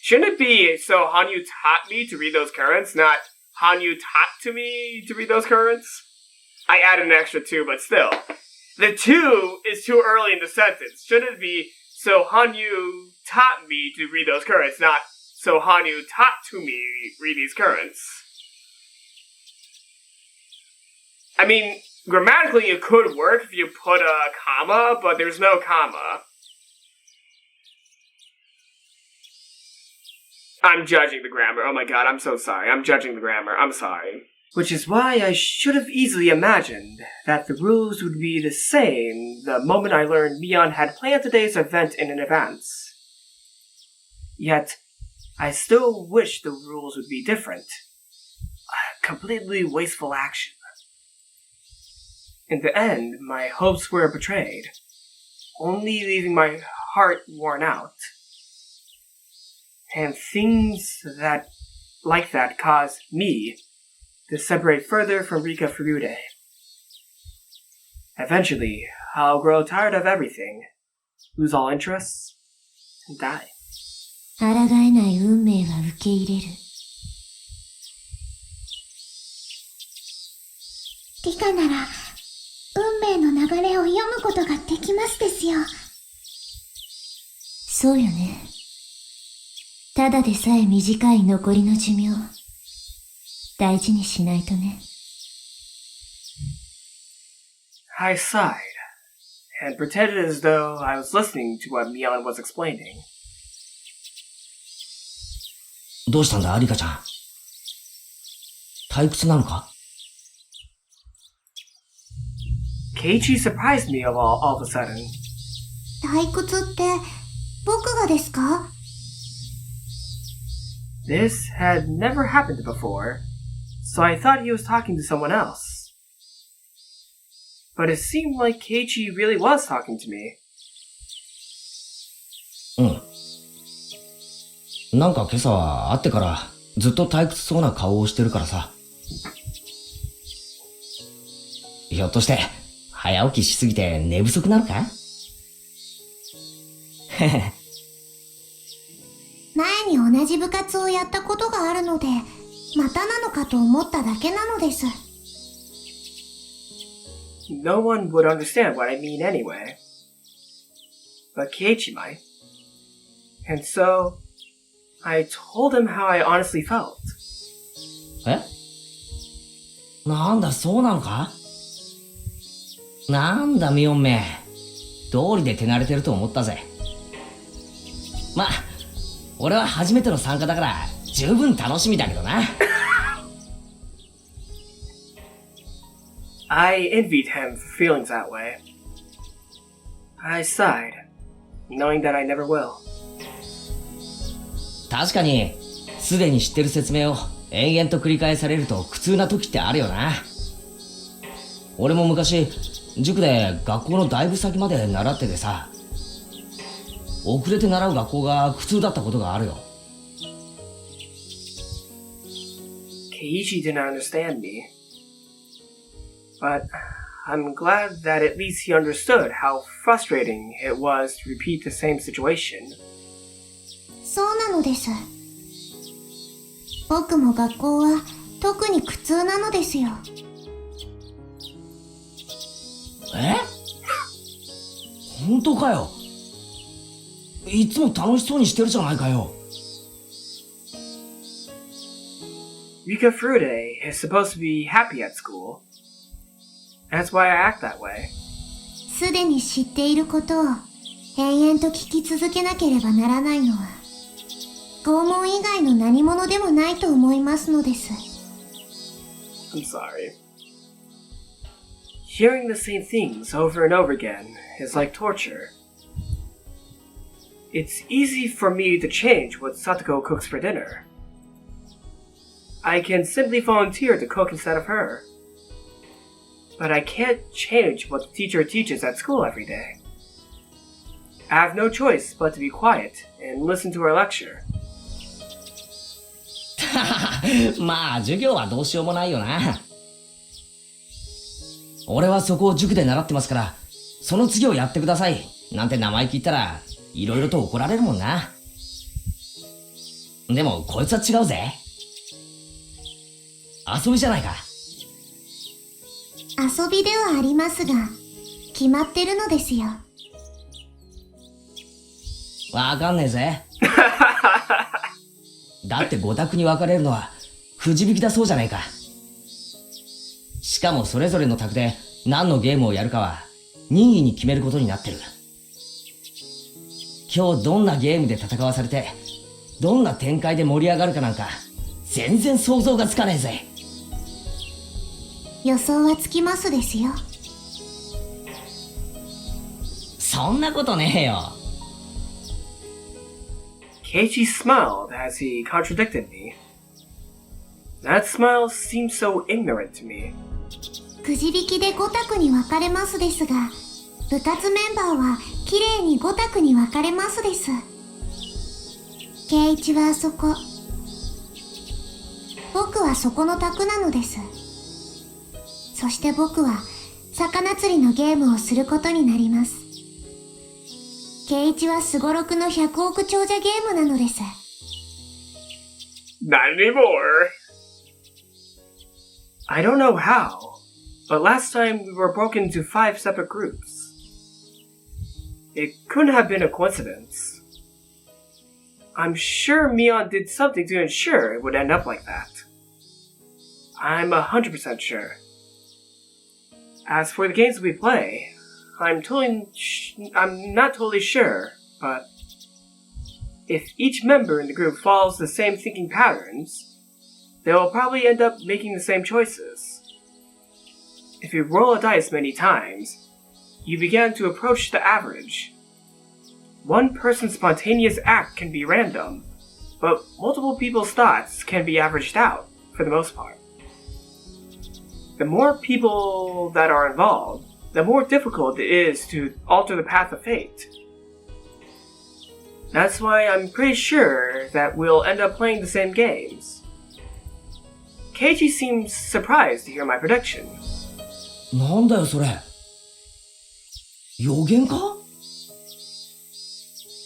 Shouldn't it be, so Hanyu taught me to read those currents, not Hanyu taught to me to read those currents? I added an extra 2, but still. The 2 is too early in the sentence. Shouldn't it be, so Hanyu taught me to read those currents, not so Hanyu taught to me read these currents? I mean, grammatically it could work if you put a comma, but there's no comma. I'm judging the grammar. Oh my god, I'm so sorry. I'm judging the grammar. I'm sorry. Which is why I should have easily imagined that the rules would be the same the moment I learned Mion had planned today's event in advance. Yet, I still wish the rules would be different. A completely wasteful action. In the end, my hopes were betrayed, only leaving my heart worn out. And things like that cause me to separate further from Rika Furude. Eventually, I'll grow tired of everything, lose all interests, and die. 抗えない運命は受け入れる。理科なら、運命の流れを読むことができますですよ。そうよね。ただでさえ短い残りの寿命。大事にしないとね。I sighed, and pretended as though I was listening to what Mion was explaining. どうしたんだ、リカちゃん。退屈なのか？ Keiichi surprised me all of a sudden. 退屈って僕がですか？ This had never happened before, so I thought he was talking to someone else. But it seemed like Keiichi really was talking to me. うん。なんか今朝は会ってからずっと退屈そうな顔をしてるからさ。ひょっとして早起きしすぎて寝不足なのか？前に同じ部活をやったことがあるので、またなのかと思っただけなのです。No one would understand what I mean anyway. But Keiichi might. And so, I told him how I honestly felt. え？なんだ、そうなのか？なんだ、ミオンめ。道理で手慣れてると思ったぜ。ま、俺は初めての参加だから十分楽しみだけどな。I envied him for feeling that way. I sighed, knowing that I never will. 確かに、すでに知ってる説明を延々と繰り返されると苦痛な時ってあるよな。俺も昔、塾で学校のだいぶ先まで習っててさ、遅れて習う学校が苦痛だったことがあるよ。Keiichi didn't understand me. But I'm glad that at least he understood how frustrating it was to repeat the same situation. そうなのです。僕も学校は特に苦痛なのですよ。え？本当かよ。いつも楽しそうにしてるじゃないかよ。Rika Frude is supposed to be happy at school. That's why I act that way. すでに知っていることを延々と聞き続けなければならないのは、拷問以外の何者でもないと思いますのです。I'm sorry. Hearing the same things over and over again is like torture. It's easy for me to change what Satoko cooks for dinner. I can simply volunteer to cook instead of her. But I can't change what the teacher teaches at school every day. I have no choice but to be quiet and listen to her lecture. まあ授業はどうしようもないよな。俺はそこを塾で習ってますから、その次をやってくださいなんて生意気言ったらいろいろと怒られるもんな。でもこいつは違うぜ。遊びじゃないか。遊びではありますが、決まってるのですよ。わかんねえぜ。だって5択に分かれるのはくじ引きだそうじゃないか。しかもそれぞれの択で何のゲームをやるかは任意に決めることになってる。今日どんなゲームで戦わされてどんな展開で盛り上がるかなんか全然想像がつかねえぜ。予想はつきますですよ。そんなことねえよ。Keiichi smiled as he contradicted me. That smile seemed so ignorant to me. くじ引きで5択に分かれますですが、部活メンバーはきれいに5択に分かれますです。圭一はあそこ、僕はそこの択なのです。そして僕は魚釣りのゲームをすることになります。圭一はすごろくの100億長者ゲームなのです。Not anymore. I don't know how, but last time we were broken into 5 separate groups. It couldn't have been a coincidence. I'm sure Mion did something to ensure it would end up like that. I'm 100% sure. As for the games we play, I'm not totally sure, but if each member in the group follows the same thinking patterns, they will probably end up making the same choices. If you roll a dice many times, you begin to approach the average. One person's spontaneous act can be random, but multiple people's thoughts can be averaged out, for the most part. The more people that are involved, the more difficult it is to alter the path of fate. That's why I'm pretty sure that we'll end up playing the same games. Keiichi seems surprised to hear my prediction. なんだよそれ。予言か？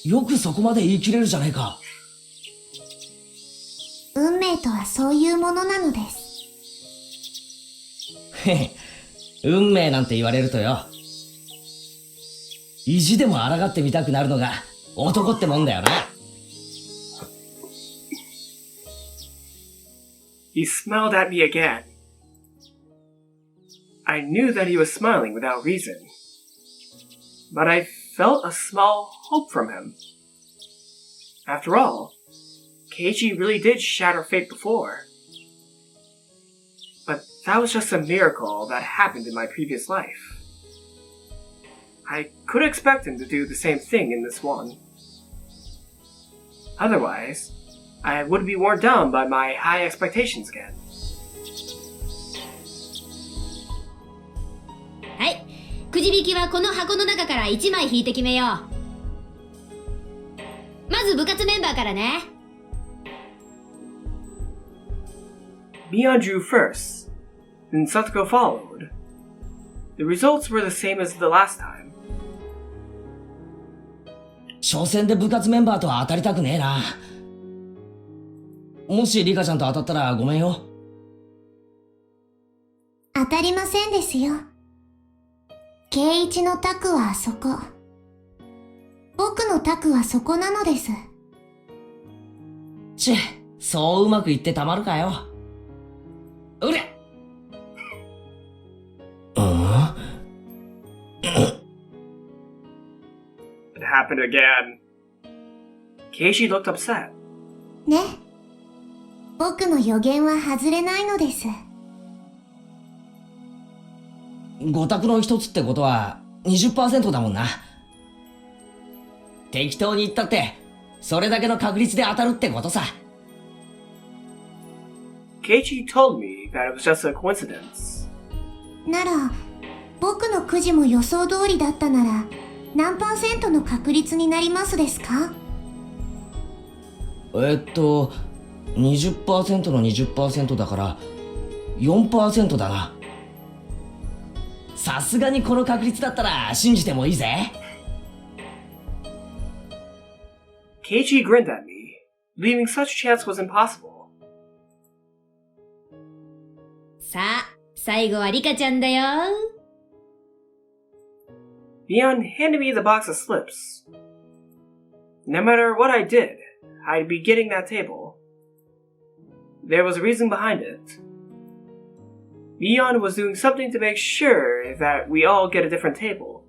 よくそこまで言い切れるじゃねえか。運命とはそういうものなのです。へへ、運命なんて言われるとよ。意地でも抗ってみたくなるのが男ってもんだよな。He smiled at me again. I knew that he was smiling without reason, but I felt a small hope from him. After all, Keiichi really did shatter fate before. But that was just a miracle that happened in my previous life. I could expect him to do the same thing in this one. Otherwise, I would be worn down by my high expectations again. はい、くじ引きはこの箱の中から1枚引いて決めよう。まず部活メンバーからね。Mion drew first, then Satsuko followed. The results were the same as the last time. 初戦で部活メンバーとは当たりたくねえな。もしリカちゃんと当たったらごめんよ。当たりませんですよ。圭一の卓はあそこ。僕の卓はそこなのです。そううまくいってたまるかよ。うれIt happened again. Keiichi looked upset. ね。僕の予言は外れないのです。5択の一つってことは 20% だもんな。適当に言ったってそれだけの確率で当たるってことさ。Keiichi told me that it was just a coincidence. なら、僕のくじも予想通りだったなら、何%の確率になりますですか?20% の 20% だから 4% だな。さすがにこの確率だったら信じてもいいぜ。Keiichi grinned at me, believing such chance was impossible. さあ、最後はリカちゃんだよ。Mion handed me the box of slips. No matter what I did, I'd be getting that table. There was a reason behind it. Mion was doing something to make sure that we all get a different table.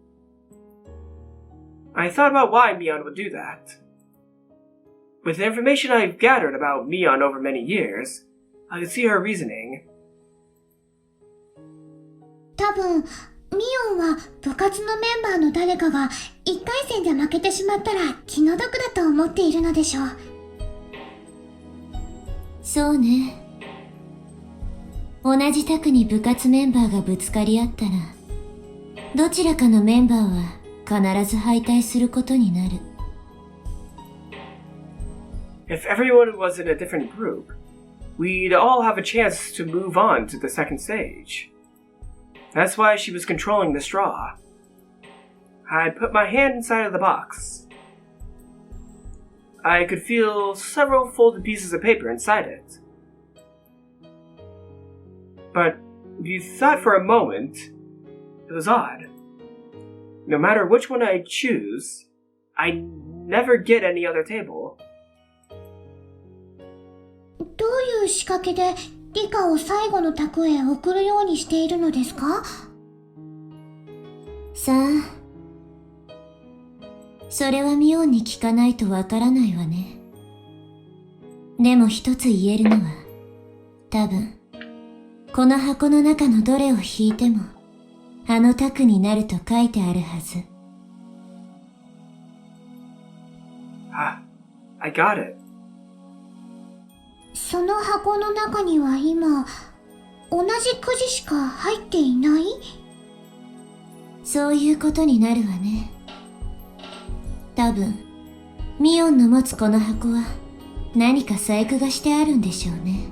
I thought about why Mion would do that. With the information I've gathered about Mion over many years, I could see her reasoning. 多分、ミオンは部活のメンバーの誰かが1回戦で負けてしまったら気の毒だと思っているのでしょう。そうね。同じ卓に部活メンバーがぶつかり合ったら、どちらかのメンバーは必ず敗退することになる。If everyone was in a different group, we'd all have a chance to move on to the second stage. That's why she was controlling the straw. I put my hand inside of the box. I could feel several folded pieces of paper inside it. But if you thought for a moment, it was odd. No matter which one I choose, I never get any other table. どういう仕掛けでリカを最後の宅へ送るようにしているのですか？さあ、それはミオンに聞かないとわからないわね。でも一つ言えるのは、多分、この箱の中のどれを引いても、あの宅になると書いてあるはず。I got it. その箱の中には今、同じくじしか入っていない？そういうことになるわね。多分、ミオンの持つこの箱は何か細工がしてあるんでしょうね。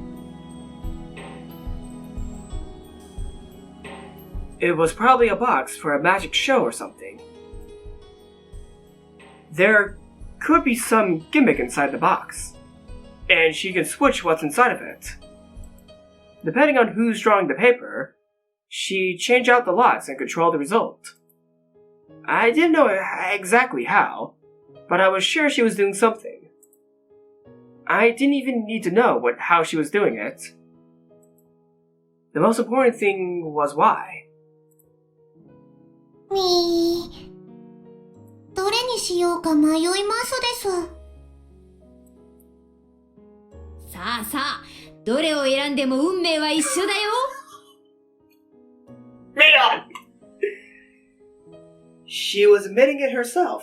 It was probably a box for a magic show or something. There could be some gimmick inside the box, and she can switch what's inside of it. Depending on who's drawing the paper, she'd change out the lots and control the result. I didn't know exactly how, but I was sure she was doing something. I didn't even need to know how she was doing it. The most important thing was why. どれにしようか迷いますです。さあさあ、どれを選んでも運命は一緒だよ。Mia! She was admitting it herself.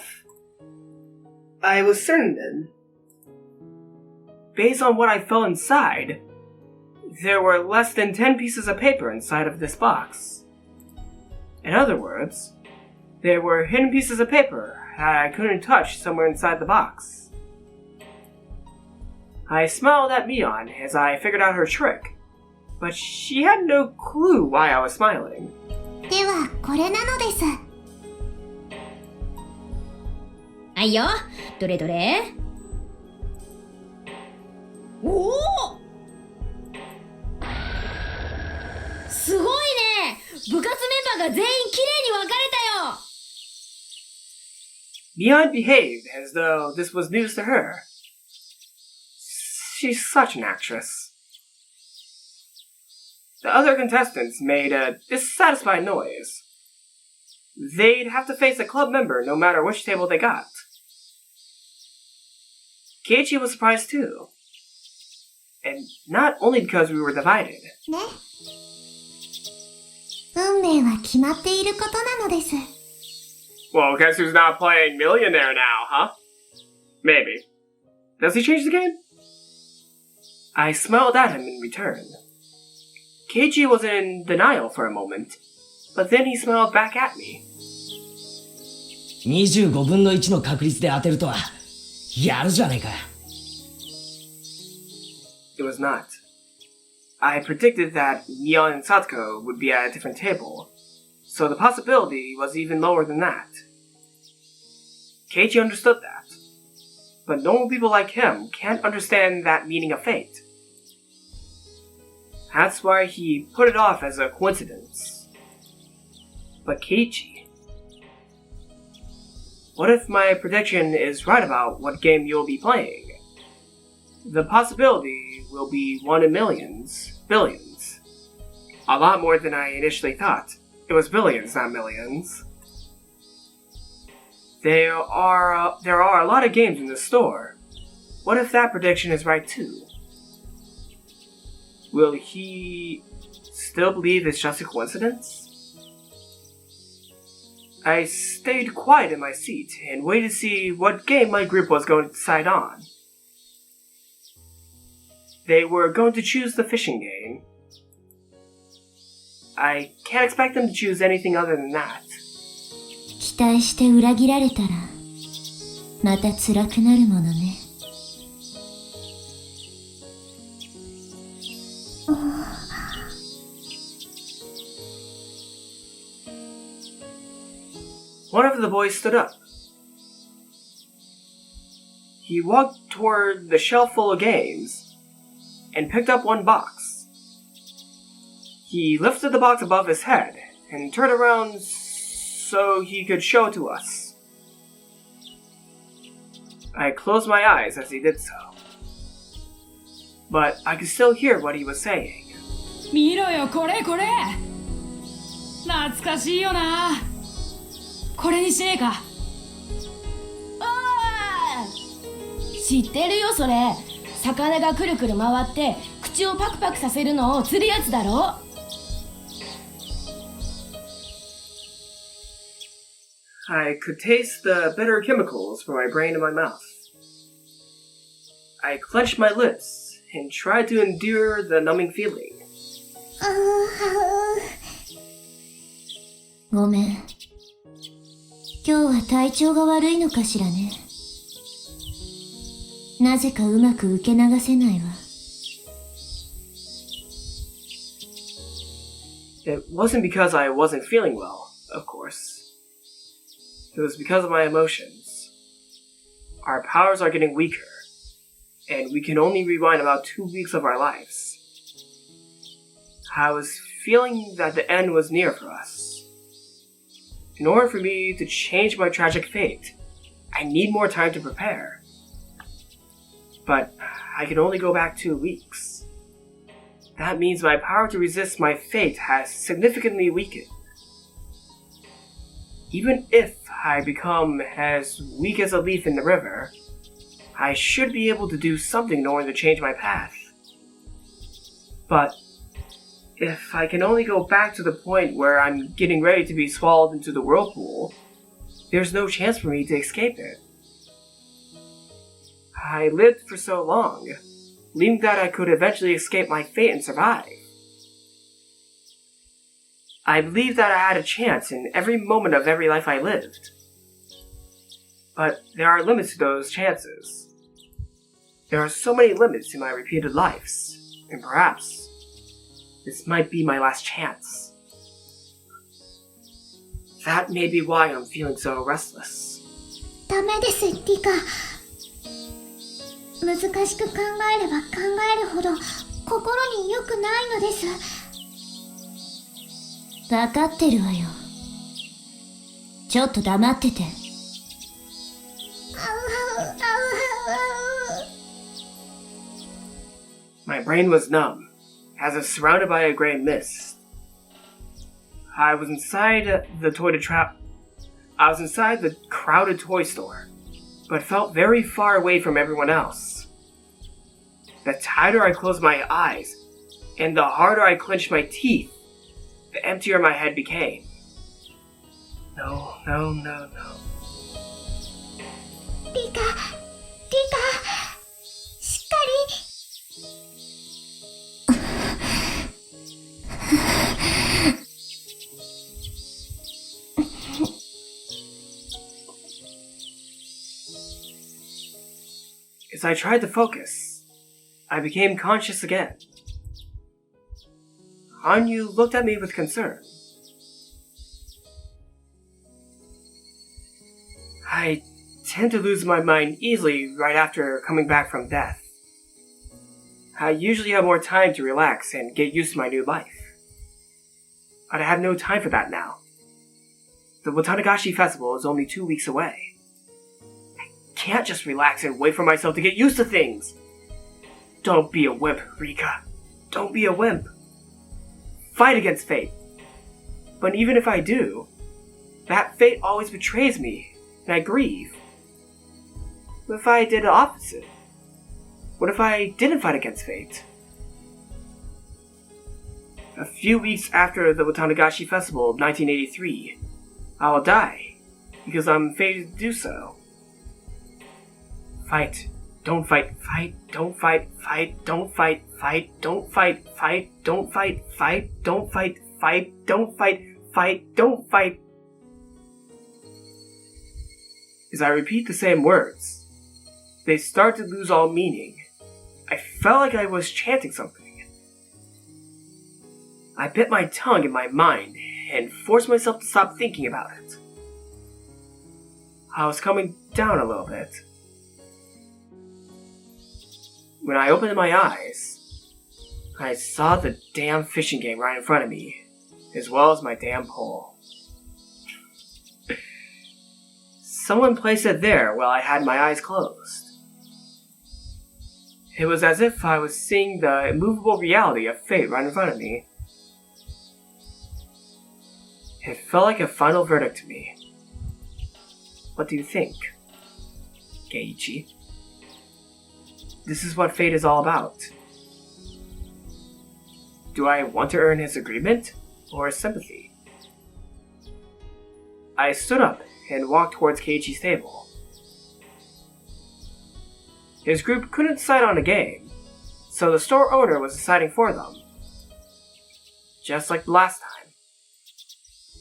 I was certain then. Based on what I felt inside, there were less than 10 pieces of paper inside of this box. In other words, there were hidden pieces of paper that I couldn't touch somewhere inside the box. I smiled at Mion as I figured out her trick, but she had no clue why I was smiling. では、これなのです。はいよ、どれどれ？おお！すごいね！部活メンバーが全員きれいに分かれたよ！ Mion behaved as though this was news to her. She's such an actress. The other contestants made a dissatisfied noise. They'd have to face a club member no matter which table they got. Keiichi was surprised too. And not only because we were divided. ね。運命は決まっていることなのです。Well, guess who's not playing Millionaire now, huh? Maybe. Does he change the game? I smiled at him in return. Keiichi was in denial for a moment, but then he smiled back at me. 25分の1の確率で当てるとは、やるじゃねえか。It was not. I predicted that Mion and Satoko would be at a different table, so the possibility was even lower than that. Keiichi understood that, but normal people like him can't understand that meaning of fate. That's why he put it off as a coincidence. But Keiichi, what if my prediction is right about what game you'll be playing? The possibility will be 1 in millions, billions. A lot more than I initially thought. It was billions, not millions. There are a lot of games in the store. What if that prediction is right too? Will he still believe it's just a coincidence? I stayed quiet in my seat and waited to see what game my group was going to decide on. They were going to choose the fishing game. I can't expect them to choose anything other than that. 期待して裏切られたら、また辛くなるものね。One of the boys stood up. He walked toward the shelf full of games and picked up one box. He lifted the box above his head and turned around so he could show it to us. I closed my eyes as he did so, but I could still hear what he was saying. 見ろよ、これこれ。懐かしいよな。これにしねえか。あー、知ってるよそれ。魚がくるくる回って口をパクパクさせるのを釣るやつだろ。I could taste the bitter chemicals from my brain in my mouth. I clenched my lips and tried to endure the numbing feeling. ごめん。今日は体調が悪いのかしらね。なぜかうまく受け流せないわ。It wasn't because I wasn't feeling well, of course. It was because of my emotions. Our powers are getting weaker, and we can only rewind about 2 weeks of our lives. I was feeling that the end was near for us. In order for me to change my tragic fate, I need more time to prepare. But I can only go back 2 weeks. That means my power to resist my fate has significantly weakened. Even if I become as weak as a leaf in the river, I should be able to do something in order to change my path. But if I can only go back to the point where I'm getting ready to be swallowed into the whirlpool, there's no chance for me to escape it. I lived for so long, believing that I could eventually escape my fate and survive. I believed that I had a chance in every moment of every life I lived. But there are limits to those chances. There are so many limits in my repeated lives, and perhaps this might be my last chance. That may be why I'm feeling so restless. ダメです、リカ。難しく考えれば考えるほど心に良くないのです。わかってるわよ。ちょっと黙ってて。My brain was numb, as if surrounded by a gray mist. I was inside the crowded toy store, but felt very far away from everyone else. The tighter I closed my eyes, and the harder I clenched my teeth, the emptier my head became. No. リカ、しっかり。As I tried to focus, I became conscious again. Hanyu looked at me with concern. I tend to lose my mind easily right after coming back from death. I usually have more time to relax and get used to my new life. But I have no time for that now. The Watanagashi festival is only 2 weeks away. I can't just relax and wait for myself to get used to things. Don't be a wimp, Rika. Don't be a wimp. Fight against fate. But even if I do, that fate always betrays me, and I grieve. What if I did the opposite? What if I didn't fight against fate? A few weeks after the Watanagashi Festival of 1983, I will die, because I'm fated to do so. Fight. Don't fight. Fight. Don't fight. Fight. Don't fight. Fight. Don't fight. Fight. Don't fight. Fight. Don't fight. Fight. Don't fight. Fight. Don't fight. As I repeat the same words, they start to lose all meaning. I felt like I was chanting something. I bit my tongue in my mind and forced myself to stop thinking about it. I was coming down a little bit. When I opened my eyes, I saw the damn fishing game right in front of me, as well as my damn pole. Someone placed it there while I had my eyes closed. It was as if I was seeing the immovable reality of fate right in front of me. It felt like a final verdict to me. What do you think, Keiichi? This is what fate is all about. Do I want to earn his agreement or his sympathy? I stood up and walked towards Keiichi's table. His group couldn't decide on a game, so the store owner was deciding for them. Just like the last time.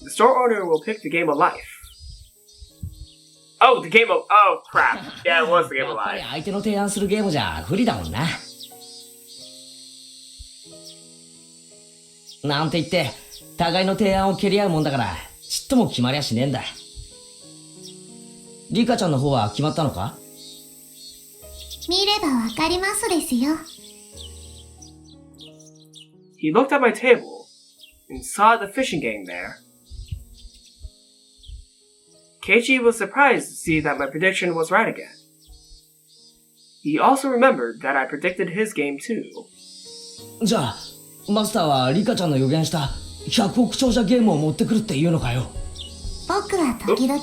The store owner will pick the game of life. Oh, oh crap. Yeah, it was the game of やっぱり life. 相手の提案するゲームじゃ不利だもんな。なんて言って、互いの提案を蹴り合うもんだから、ちっとも決まりゃしねえんだ。リカちゃんの方は決まったのか？見ればわかりますですよ。He looked at my table and saw the fishing game there. Keiichi was surprised to see that my prediction was right again. He also remembered that I predicted his game too. じゃあ、マスターはリカちゃんの予言した100億長者ゲームを持ってくるっていうのかよ。僕は時々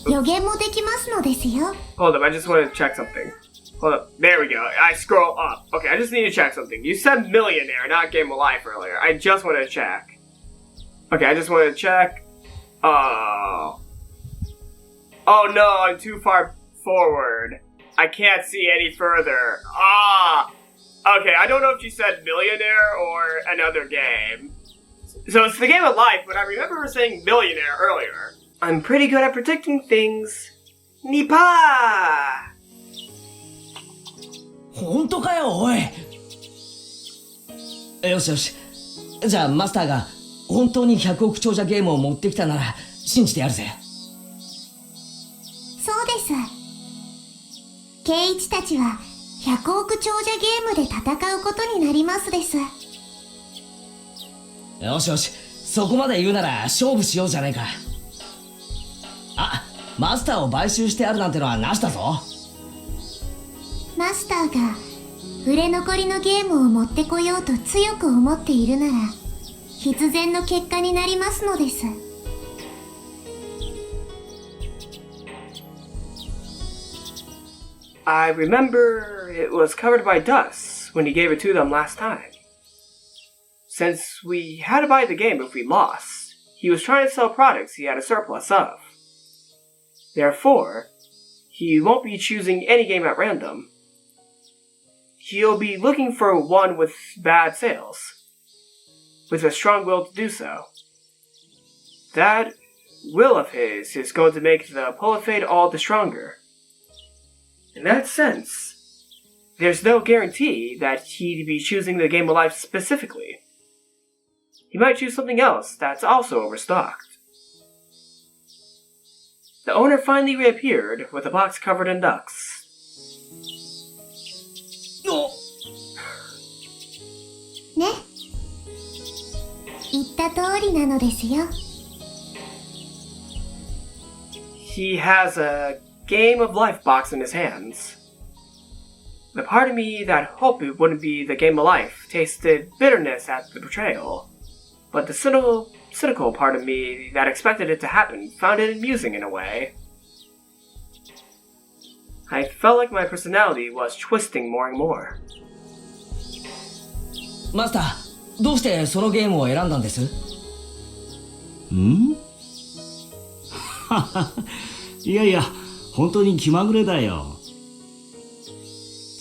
予言もできますのですよ。Hold up, I just wanted to check something. Hold up, there we go. I scroll up. Okay, I just need to check something. You said millionaire, not game of life earlier. I just wanted to check. Okay, I just wanted to check. Oh no, I'm too far forward. I can't see any further. Okay, I don't know if she said millionaire or another game. So it's the game of life, but I remember her saying millionaire earlier. I'm pretty good at predicting things. Nipa! 本当かよ、おい。よしよし。じゃあマスターが本当に100億長者ゲームを持ってきたなら信じてやるぜ。そうです。ケイイチたちは100億長者ゲームで戦うことになりますです。よしよし、そこまで言うなら勝負しようじゃねえか。あ、マスターを買収してやるなんてのはなしだぞ。マスターが売れ残りのゲームを持ってこようと強く思っているなら必然の結果になりますのです。I remember it was covered by dust when he gave it to them last time. Since we had to buy the game if we lost, he was trying to sell products he had a surplus of. Therefore, he won't be choosing any game at random. He'll be looking for one with bad sales, with a strong will to do so. That will of his is going to make the pull of fate all the stronger. In that sense, there's no guarantee that he'd be choosing the game of life specifically. He might choose something else that's also overstocked. The owner finally reappeared with a box covered in ducks. ね。言った通りなのですよ。He has a game of life box in his hands. The part of me that hoped it wouldn't be the game of life tasted bitterness at the betrayal, but the cynical part of me that expected it to happen found it amusing in a way. I felt like my personality was twisting more and more. マスター、どうしてそのゲームを選んだんです？ん？いやいや、本当に気まぐれだよ。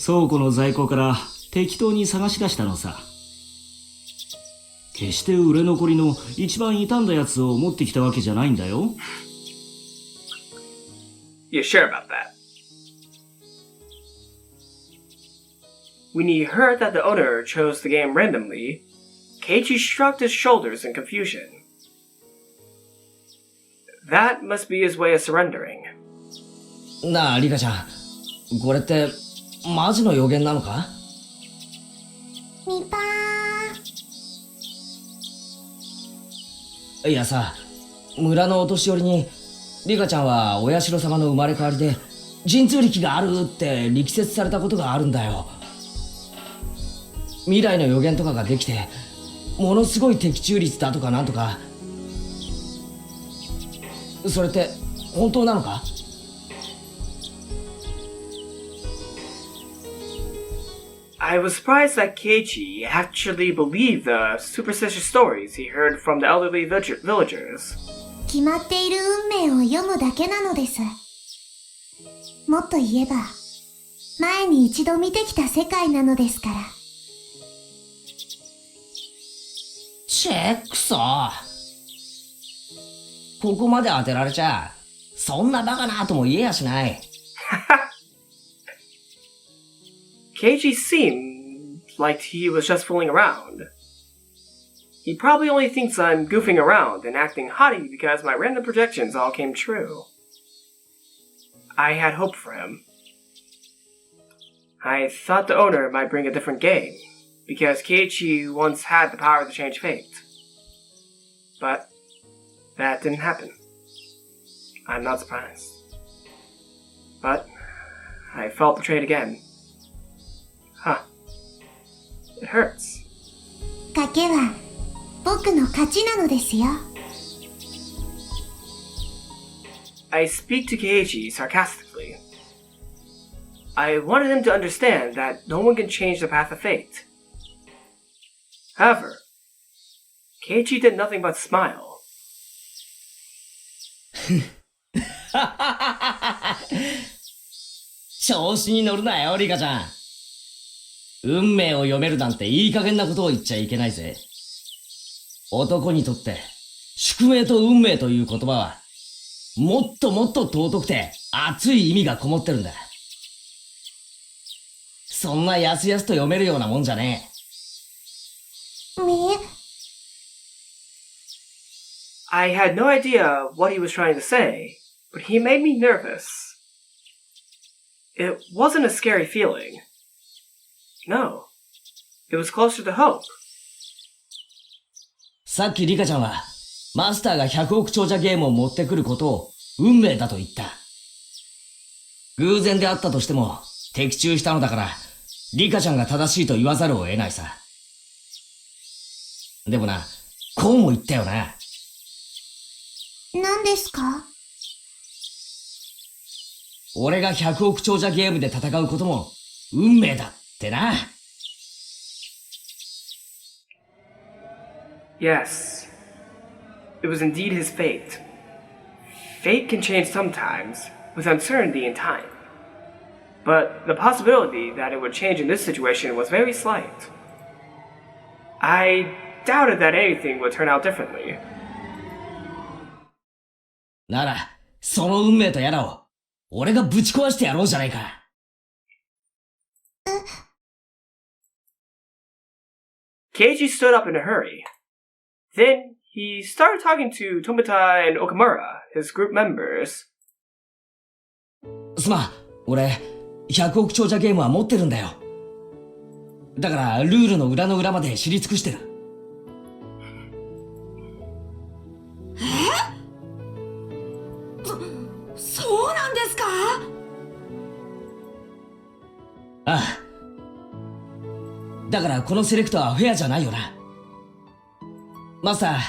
倉庫の在庫から適当に探し出したのさ。決して売れ残りの一番傷んだやつを持ってきたわけじゃないんだよ。You sure about that? When he heard that the owner chose the game randomly, Keiichi shrugged his shoulders in confusion. That must be his way of surrendering. なあ、リカちゃん。これって、マジの予言なのか？ニパー。いやさ、村のお年寄りに、リカちゃんはお社様の生まれ変わりで、神通力があるって力説されたことがあるんだよ。未来の予言とかができて、ものすごい的中率だとかなんとか。それって本当なのか？I was surprised that Keiichi actually believed the superstitious stories he heard from the elderly villagers. 決まっている運命を読むだけなのです。もっと言えば、前に一度見てきた世界なのですから。チェックソ。ここまで当てられちゃ、そんなバカなとも言えやしない。Keiichi seemed like he was just fooling around. He probably only thinks I'm goofing around and acting haughty because my random projections all came true. I had hope for him. I thought the owner might bring a different game, because Keiichi once had the power to change fate. But that didn't happen. I'm not surprised. But I felt betrayed again. Huh. It hurts. 賭けは僕の勝ちなのですよ。I speak to Keiichi sarcastically. I wanted him to understand that no one can change the path of fate. However, Keiichi did nothing but smile. 調子に乗るなよ、リカちゃん。運命を読めるなんていい加減なことを言っちゃいけないぜ。男にとって宿命と運命という言葉はもっともっと尊くて熱い意味がこもってるんだ。そんなやすやすと読めるようなもんじゃねえ。I had no idea what he was trying to say, but he made me nervous. It wasn't a scary feeling. No, it was closer to hope. さっきリカちゃんはマスターが100億長者ゲームを持ってくることを運命だと言った。偶然であったとしても的中したのだからリカちゃんが正しいと言わざるを得ないさ。でもな、こうも言ったよな。何ですか？俺が100億長者ゲームで戦うことも運命だってな。Yes, it was indeed his fate. Fate can change sometimes, with uncertainty in time. But the possibility that it would change in this situation was very slight. I doubted that anything would turn out differently. なら、その運命とやらを俺がぶち壊してやろうじゃないか。Keiichi stood up in a hurry. Then he started talking to Tomita and Okamura, his group members. すまん、俺、100億長者ゲームは持ってるんだよ。だから、ルールの裏の裏まで知り尽くしてる。そうなんですか？ああ。だからこのセレクトはフェアじゃないよな。マスタ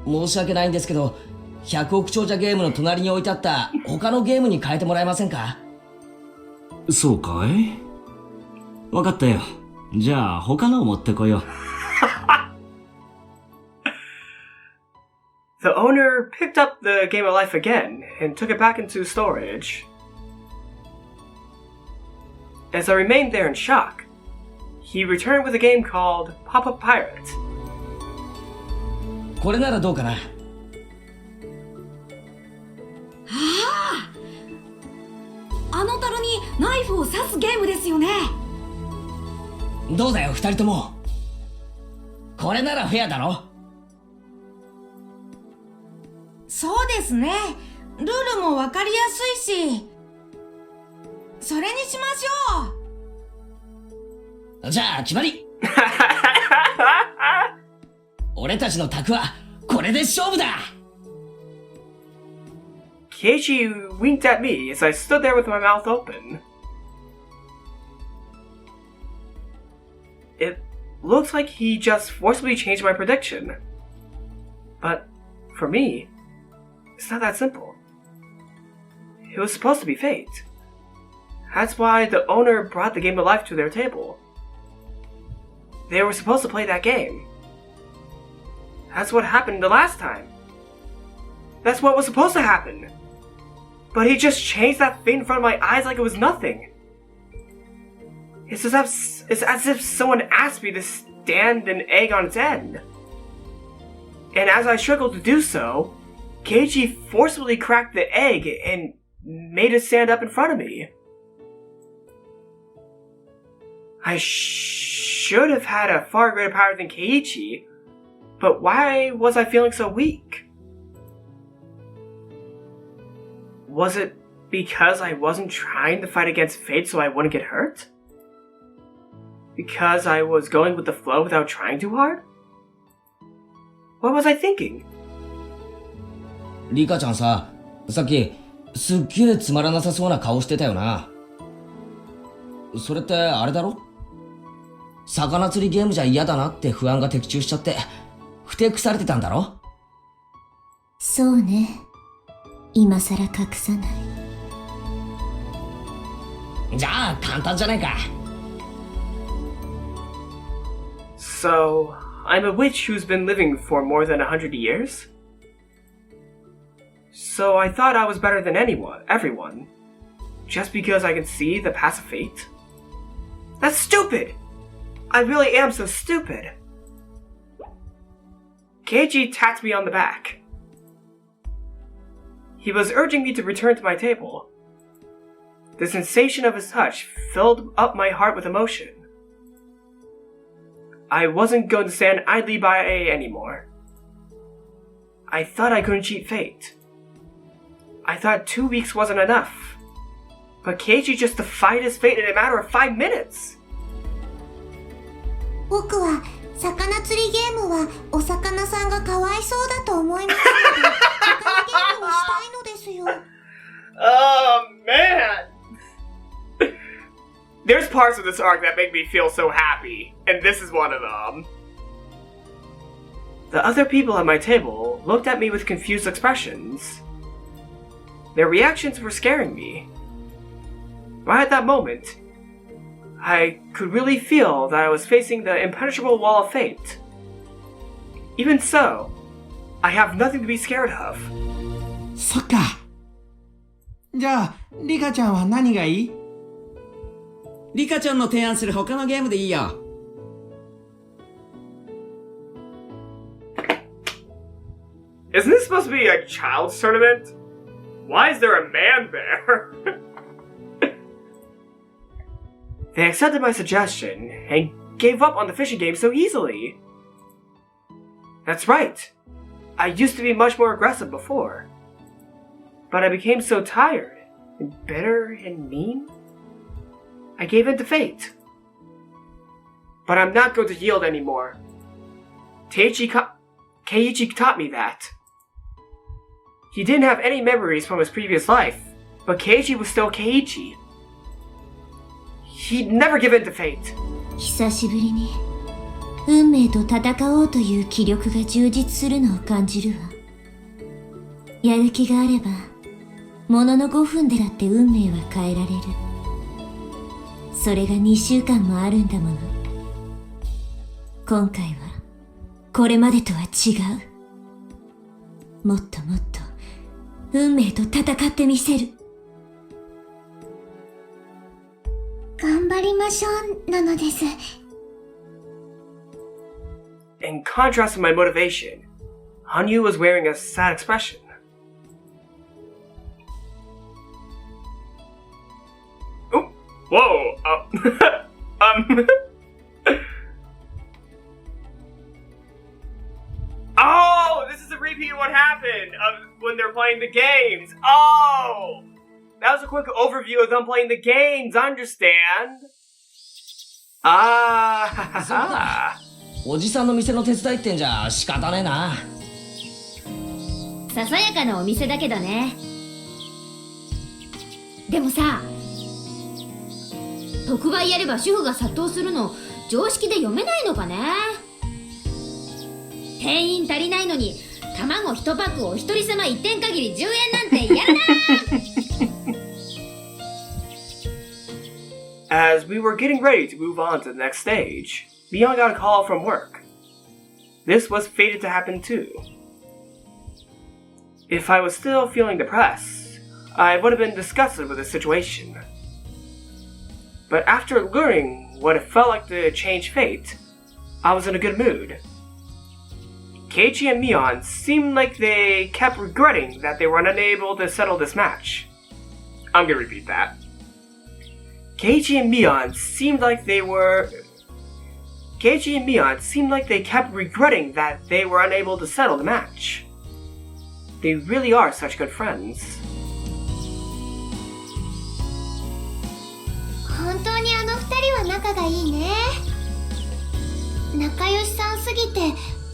ー、申し訳ないんですけど、100億長者ゲームの隣に置いてあった他のゲームに変えてもらえませんか？そうかい？わかったよ。じゃあ他のを持ってこよう。The owner picked up the Game of Life again and took it back into storage. As I remained there in shock, he returned with a game called Pop-Up Pirate. これならどうかな？あの樽にナイフを刺すゲームですよね。どうだよ、二人とも。これならフェアだろ？そうですね。ルールもわかりやすいし、それにしましょう。じゃあ決まり。俺たちの卓はこれで勝負だ。Keiichi winked at me as I stood there with my mouth open. It looks like he just forcibly changed my prediction. But for me, it's not that simple. It was supposed to be fate. That's why the owner brought the game of life to their table. They were supposed to play that game. That's what happened the last time. That's what was supposed to happen. But he just changed that fate in front of my eyes like it was nothing. It's as if someone asked me to stand an egg on its end. And as I struggled to do so, Keiichi forcibly cracked the egg and made it stand up in front of me. I should have had a far greater power than Keiichi, but why was I feeling so weak? Was it because I wasn't trying to fight against fate so I wouldn't get hurt? Because I was going with the flow without trying too hard? What was I thinking? リカちゃんさ、さっきすっげえつまらなさそうな顔してたよな。それってあれだろ？魚釣りゲームじゃ嫌だなって不安が的中しちゃってふてくされてたんだろ？そうね。今さら隠さない。じゃあ簡単じゃないか。So, I'm a witch who's been living for more than 100 years? So I thought I was better than everyone, just because I can see the path of fate? That's stupid! I really am so stupid. Keiichi tapped me on the back. He was urging me to return to my table. The sensation of his touch filled up my heart with emotion. I wasn't going to stand idly by anymore. I thought I couldn't cheat fate. I thought 2 weeks wasn't enough. But Keiichi just defied his fate in a matter of 5 minutes. 僕は魚釣りゲームはお魚さんがかわいそうだと思いますので、他のゲームにしたいのですよ。Oh man! There's parts of this arc that make me feel so happy, and this is one of them. The other people at my table looked at me with confused expressions. Their reactions were scaring me. Right at that moment, I could really feel that I was facing the impenetrable wall of fate. Even so, I have nothing to be scared of. そっか。じゃあ、リカちゃんは何がいい？リカちゃんの提案する他のゲームでいいよ。Isn't this supposed to be a child's tournament? Why is there a man there? They accepted my suggestion and gave up on the fishing game so easily. That's right. I used to be much more aggressive before. But I became so tired and bitter and mean. I gave in to fate. But I'm not going to yield anymore. Keiichi taught me that. He didn't have any memories from his previous life, but Keiichi was still Keiichi. He'd never give in to fate. 久しぶりに運命と戦おうという気力が充実するのを感じるわ。やる気があればものの5分でだって運命は変えられる。それが2週間もあるんだもの。今回はこれまでとは違う。もっともっと運命と戦ってみせる。頑張りましょうなのです。In contrast to my motivation, Hanyu was wearing a sad expression. Oh, whoa, Oh, this is a repeat of what happened when they're playing the games. Oh, that was a quick overview of them playing the games. Understand? おじさんの店の手伝いってんじゃ仕方ねえな。ささやかなお店だけどね。でもさ、特売やれば主婦が殺到するの常識で読めないのかね。店員足りないのに卵1パックをお一人様1点限り10円なんて嫌だ。As we were getting ready to move on to the next stage, Mion got a call from work. This was fated to happen too. If I was still feeling depressed, I would have been disgusted with the situation. But after learning what it felt like to change fate, I was in a good mood. Keiichi and Mion seemed like they kept regretting that they were unable to settle this match. I'm gonna repeat that. Keiichi and Mion seemed like they kept regretting that they were unable to settle the match. They really are such good friends. 本当にあの二人は仲がいいね。仲良しさんすぎて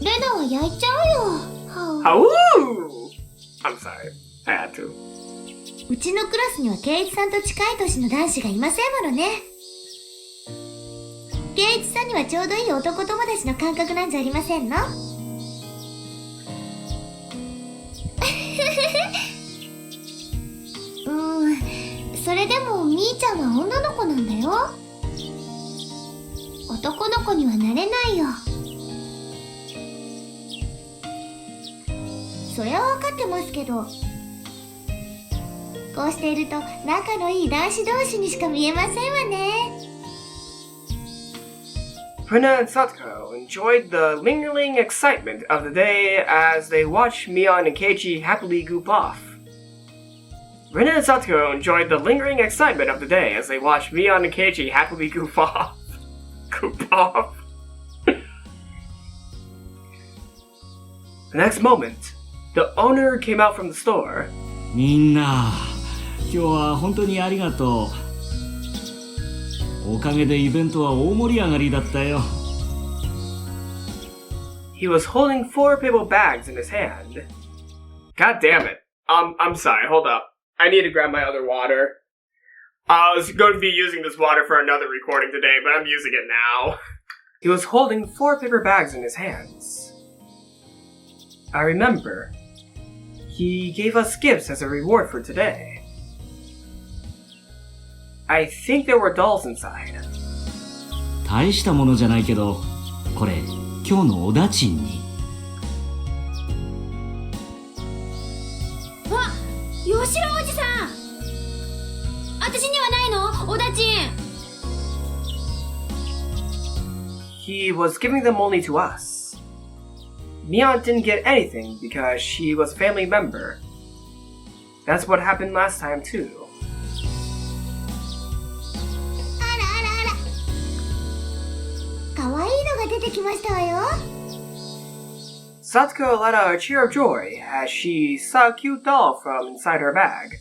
レナは焼いちゃうよ。Howoo! I'm sorry, I had to. うちのクラスにはケイイチさんと近い年の男子がいませんものね。ケイイチさんにはちょうどいい男友達の感覚なんじゃありませんの？それでもみーちゃんは女の子なんだよ。男の子にはなれないよ。それは分かってますけど、こうしていると仲のいい男子同士にしか見えませんわね。Rina and Satoko enjoyed the lingering excitement of the day as they watched Mion and Keiichi happily goof off. Rina and Satoko enjoyed the lingering excitement of the day as they watched Mion and Keiichi happily goof off. Goof off. The next moment, the owner came out from the store. みんな、今日は本当にありがとう。おかげでイベントは大盛り上がりだったよ。He was holding 4 paper bags in his hand. God damn it. I'm sorry, hold up. I need to grab my other water. I was going to be using this water for another recording today, but I'm using it now. He was holding 4 paper bags in his hands. I remember. He gave us gifts as a reward for today. I think there were dolls inside. 大したものじゃないけど、これ今日のおだちんに。あ、吉郎おじさん。私にはないの？おだちん。He was giving them only to us. Mion didn't get anything because she was a family member. That's what happened last time too. あらあらあら。かわいいのが出てきましたわよ。Satoko let out a cheer of joy as she saw a cute doll from inside her bag.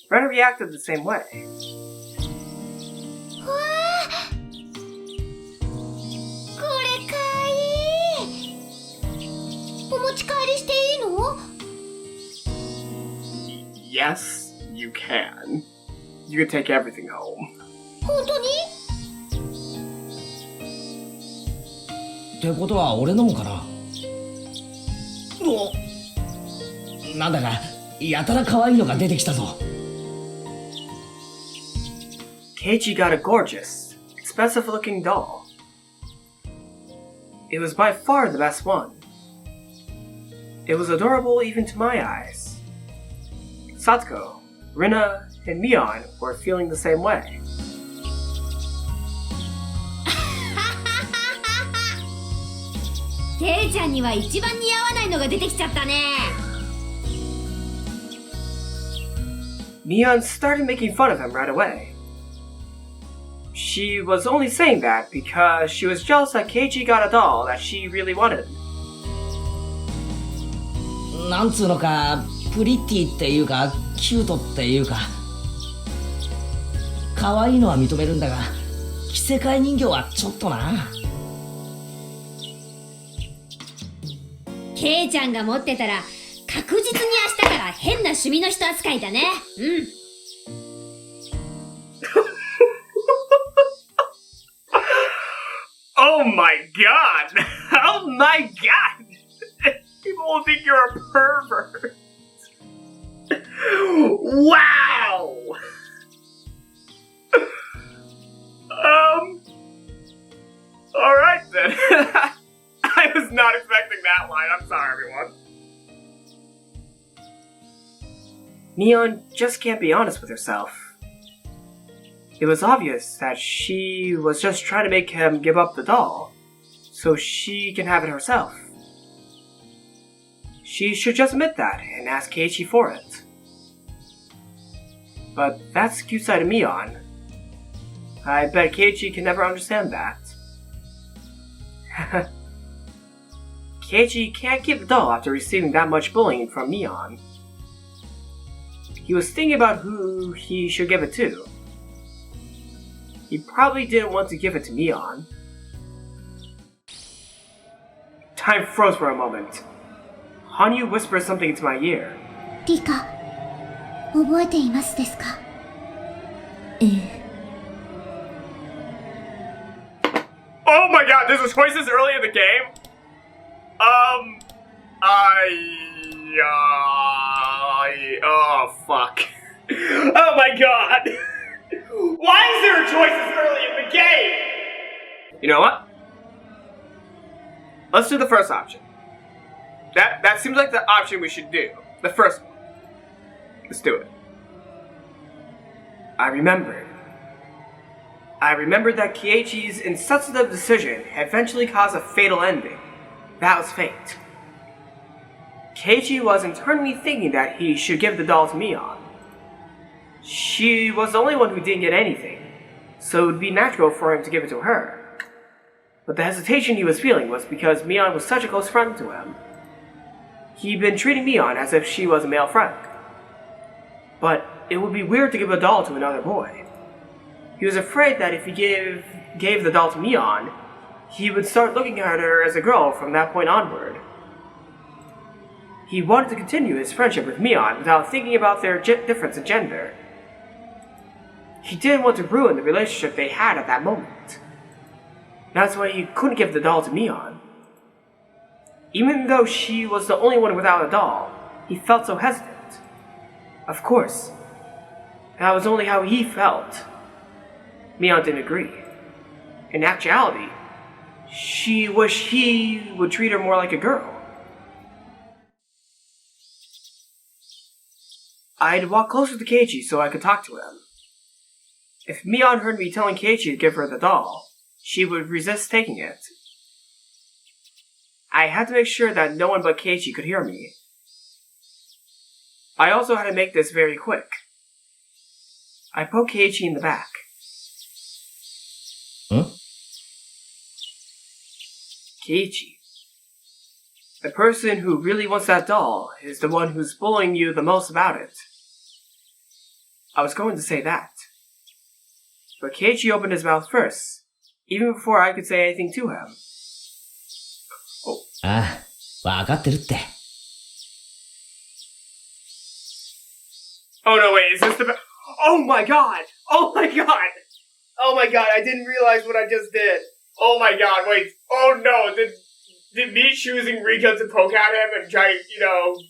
Rena reacted the same way. わあ、これかわいい。お持ち帰りしていいの？ Yes, you can. You can take everything home. 本当に？ってことは俺のもかな。お、なんだかやたら可愛いのが出てきたぞ。Keiichi got a gorgeous, expensive-looking doll. It was by far the best one. It was adorable even to my eyes. Satoko, Rina, and Mion were feeling the same way. ケイちゃんには一番似合わないのが出てきちゃったね。Mion started making fun of him right away. She was only saying that because she was jealous that Keiichi got a doll that she really wanted. なんつうのか、プリティっていうか、キュートっていうか。可愛いのは認めるんだが、着せ替え人形はちょっとな。ケイちゃんが持ってたら確実に明日から変な趣味の人扱いだね。うん。Oh my god! Oh my god! People will think you're a pervert. Wow! Alright then. I was not expecting that line. I'm sorry, everyone. Neon just can't be honest with herself. It was obvious that she was just trying to make him give up the doll, so she can have it herself. She should just admit that and ask Keiichi for it. But that's the cute side of Mion. I bet Keiichi can never understand that. Keiichi can't give the doll after receiving that much bullying from Mion. He was thinking about who he should give it to. He probably didn't want to give it to Mion. Time froze for a moment. Hanyu whispered something into my ear. リカ、覚えていますですか？ええ。 Oh my god, there's a choices early in the game? Oh fuck. Oh my god. Why is there a choices early in the game? You know what? Let's do the first option. That seems like the option we should do. The first one. Let's do it. I remembered that Keiichi's insensitive decision eventually caused a fatal ending. That was fate. Keiichi was internally thinking that he should give the doll to Mion. She was the only one who didn't get anything, so it would be natural for him to give it to her. But the hesitation he was feeling was because Mion was such a close friend to him. He'd been treating Mion as if she was a male friend. But it would be weird to give a doll to another boy. He was afraid that if he gave the doll to Mion, he would start looking at her as a girl from that point onward. He wanted to continue his friendship with Mion without thinking about their difference in gender. He didn't want to ruin the relationship they had at that moment. That's why he couldn't give the doll to Mion. Even though she was the only one without a doll, he felt so hesitant. Of course, that was only how he felt. Mion didn't agree. In actuality, she wished he would treat her more like a girl. I'd walk closer to Keiichi so I could talk to him. If Mion heard me telling Keiichi to give her the doll, she would resist taking it. I had to make sure that no one but Keiichi could hear me. I also had to make this very quick. I poked Keiichi in the back. Huh? Keiichi. The person who really wants that doll is the one who's bullying you the most about it. I was going to say that. But Keiichi opened his mouth first, even before I could say anything to him. Oh. ああ、わかってるって。Oh no, wait, is this the Oh my god! Oh my god! Oh my god, I didn't realize what I just did. Oh my god, wait. Oh no, did me choosing Rika to poke at him and try,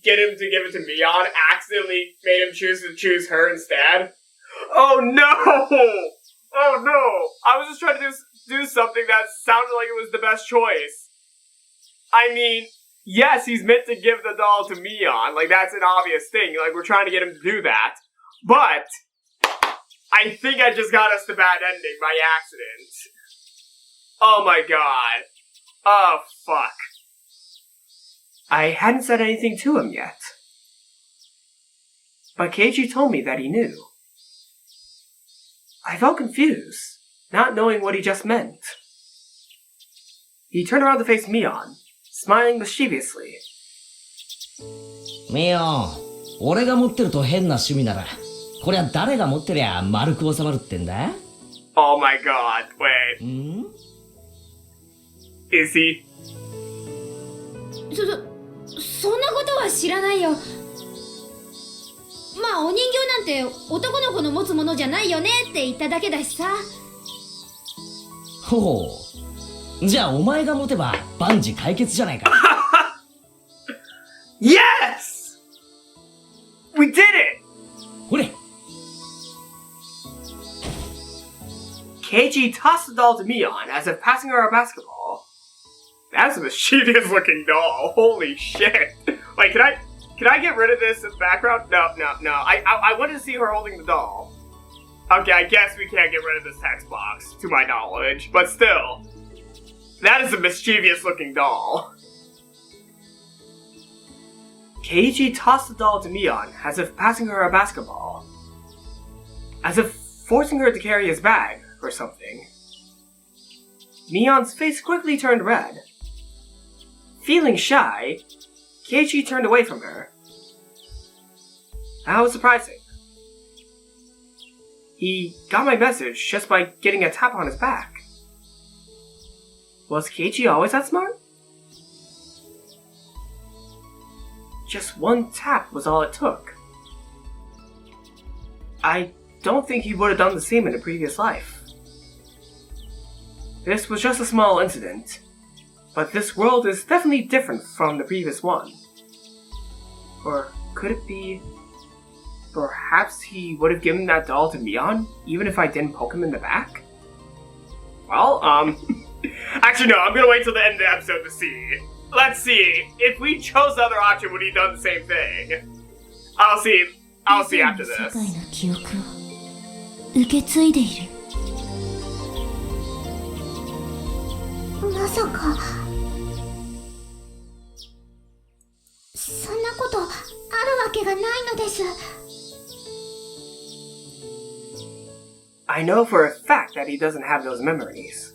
get him to give it to Mion accidentally made him choose her instead? Oh no! Oh no! I was just trying to do something that sounded like it was the best choice. I mean, yes, he's meant to give the doll to Mion. Like, that's an obvious thing. Like, we're trying to get him to do that. But I think I just got us the bad ending by accident. Oh my god. Oh, fuck. I hadn't said anything to him yet. But Keiichi told me that he knew. I felt confused, not knowing what he just meant. He turned around to face Mion, smiling mischievously. ミオン、俺が持ってると変な趣味なら、こりゃ誰が持ってりゃ丸く収まるってんだ Oh my god, wait. ん Is he? そんなことは知らないよ。まあお人形なんて男の子の持つものじゃないよねって言っただけだしさ。ほう、じゃあお前が持てば万事解決じゃないか。Yes! We did it! ほれ Keiichi tossed the doll to Mion as if passing her a basketball. That's a mischievous looking doll. Holy shit. Wait, can I get rid of this in the background? No. I wanted to see her holding the doll. Okay, I guess we can't get rid of this text box, to my knowledge. But still, that is a mischievous looking doll. Keiichi tossed the doll to Mion as if passing her a basketball. As if forcing her to carry his bag or something. Mion's face quickly turned red. Feeling shy, Keiichi turned away from her. That was surprising. He got my message just by getting a tap on his back. Was Keiichi always that smart? Just one tap was all it took. I don't think he would have done the same in a previous life. This was just a small incident, but this world is definitely different from the previous one. Or could it be... Perhaps he would have given that doll to Mion, even if I didn't poke him in the back? Well, actually no, I'm gonna wait till the end of the episode to see. Let's see, if we chose the other option, would he done the same thing? I'll see after this. まさかそんなことあるわけがないのです。 I know for a fact that he doesn't have those memories.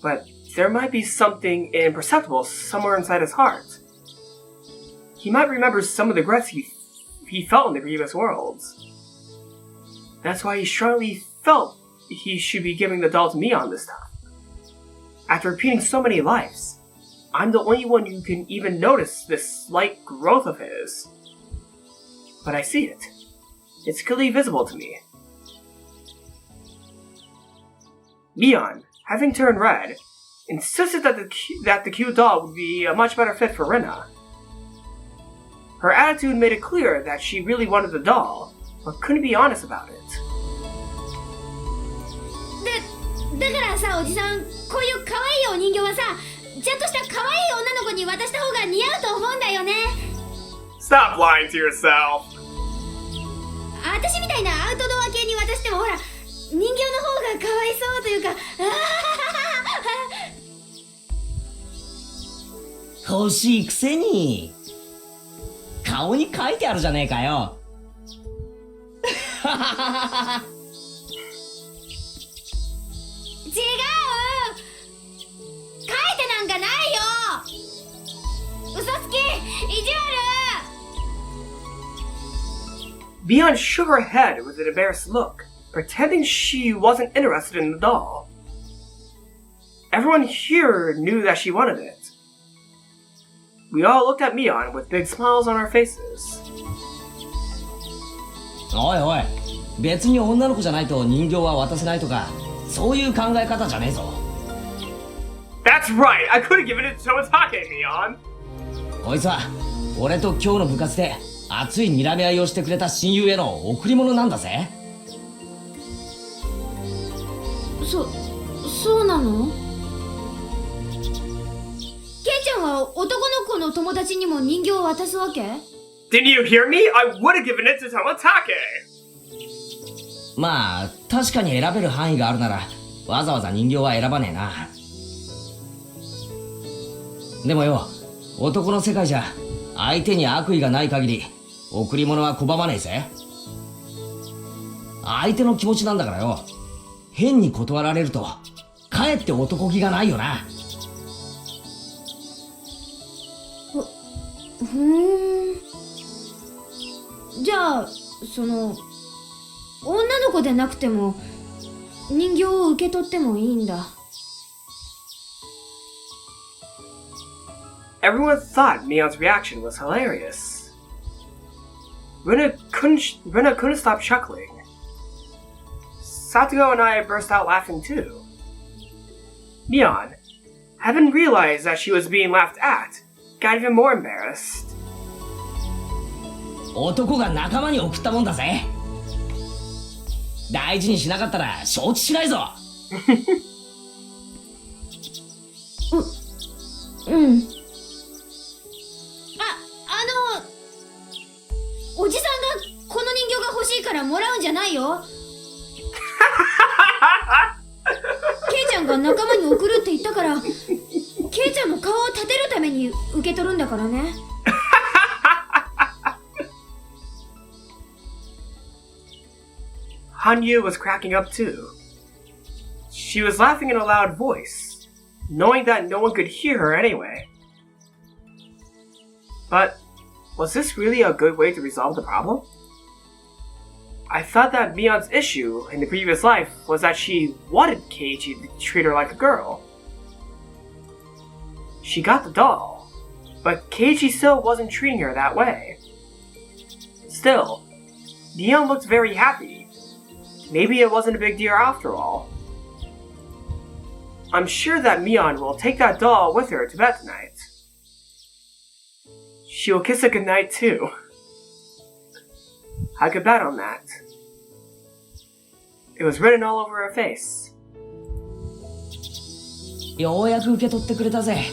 But there might be something imperceptible somewhere inside his heart. He might remember some of the regrets he felt in the previous worlds. That's why he strongly felt he should be giving the doll to Mion this time. After repeating so many lives, I'm the only one who can even notice this slight growth of his. But I see it. It's clearly visible to me. Mion, having turned red, insisted that the cute doll would be a much better fit for Rina. Her attitude made it clear that she really wanted the doll, but couldn't be honest about it. だからさ、おじさん、こういう可愛いお人形はさ、ちゃんとした可愛い女の子に渡した方が似合うと思うんだよね。 Stop lying to yourself. 私みたいなアウトドア系に渡してもほら、人形の方が可哀想というか、欲しいくせに顔に書いてあるじゃねえかよ。違う、書いてなんかないよ。嘘つき、意地悪。 Mion shook her head with an embarrassed look, pretending she wasn't interested in the doll. Everyone here knew that she wanted it. We all looked at Mion with big smiles on our faces. おいおい、別に女の子じゃないと人形は渡せないとか、そういう考え方じゃねえぞ。 That's right! I could have given it to Tomitake, Mion! こいつは俺と今日の部活で熱い睨み合いをしてくれた親友への贈り物なんだぜ。そうなの？ケイちゃんは男の子の友達にも人形を渡すわけ？ Didn't you hear me? I would have given it to Tomitake! まあ確かに選べる範囲があるならわざわざ人形は選ばねえな。でもよ、男の世界じゃ相手に悪意がない限り贈り物は拒まねえぜ。相手の気持ちなんだからよ、変に断られるとかえって男気がないよな。じゃあ女の子でなくても人形を受け取ってもいいんだ。 Everyone thought Mion's reaction was hilarious. Rina couldn't stop chuckling. Satugo and I burst out laughing too. Mion, having realized that she was being laughed at, got even more embarrassed. 男が仲間に送ったもんだぜ。大事にしなかったら承知しないぞ。うん。おじさんがこの人形が欲しいからもらうんじゃないよ。ケイちゃんが仲間に送るって言ったから、ケイちゃんの顔を立てるために受け取るんだからね。Hanyu was cracking up too. She was laughing in a loud voice, knowing that no one could hear her anyway. But was this really a good way to resolve the problem? I thought that Mion's issue in the previous life was that she wanted Keiichi to treat her like a girl. She got the doll, but Keiichi still wasn't treating her that way. Still, Mion looked very happy. Maybe it wasn't a big deal after all. I'm sure that Mion will take that doll with her to bed tonight. She will kiss it goodnight too. I could bet on that. It was written all over her face. ようやく受け取ってくれたぜ。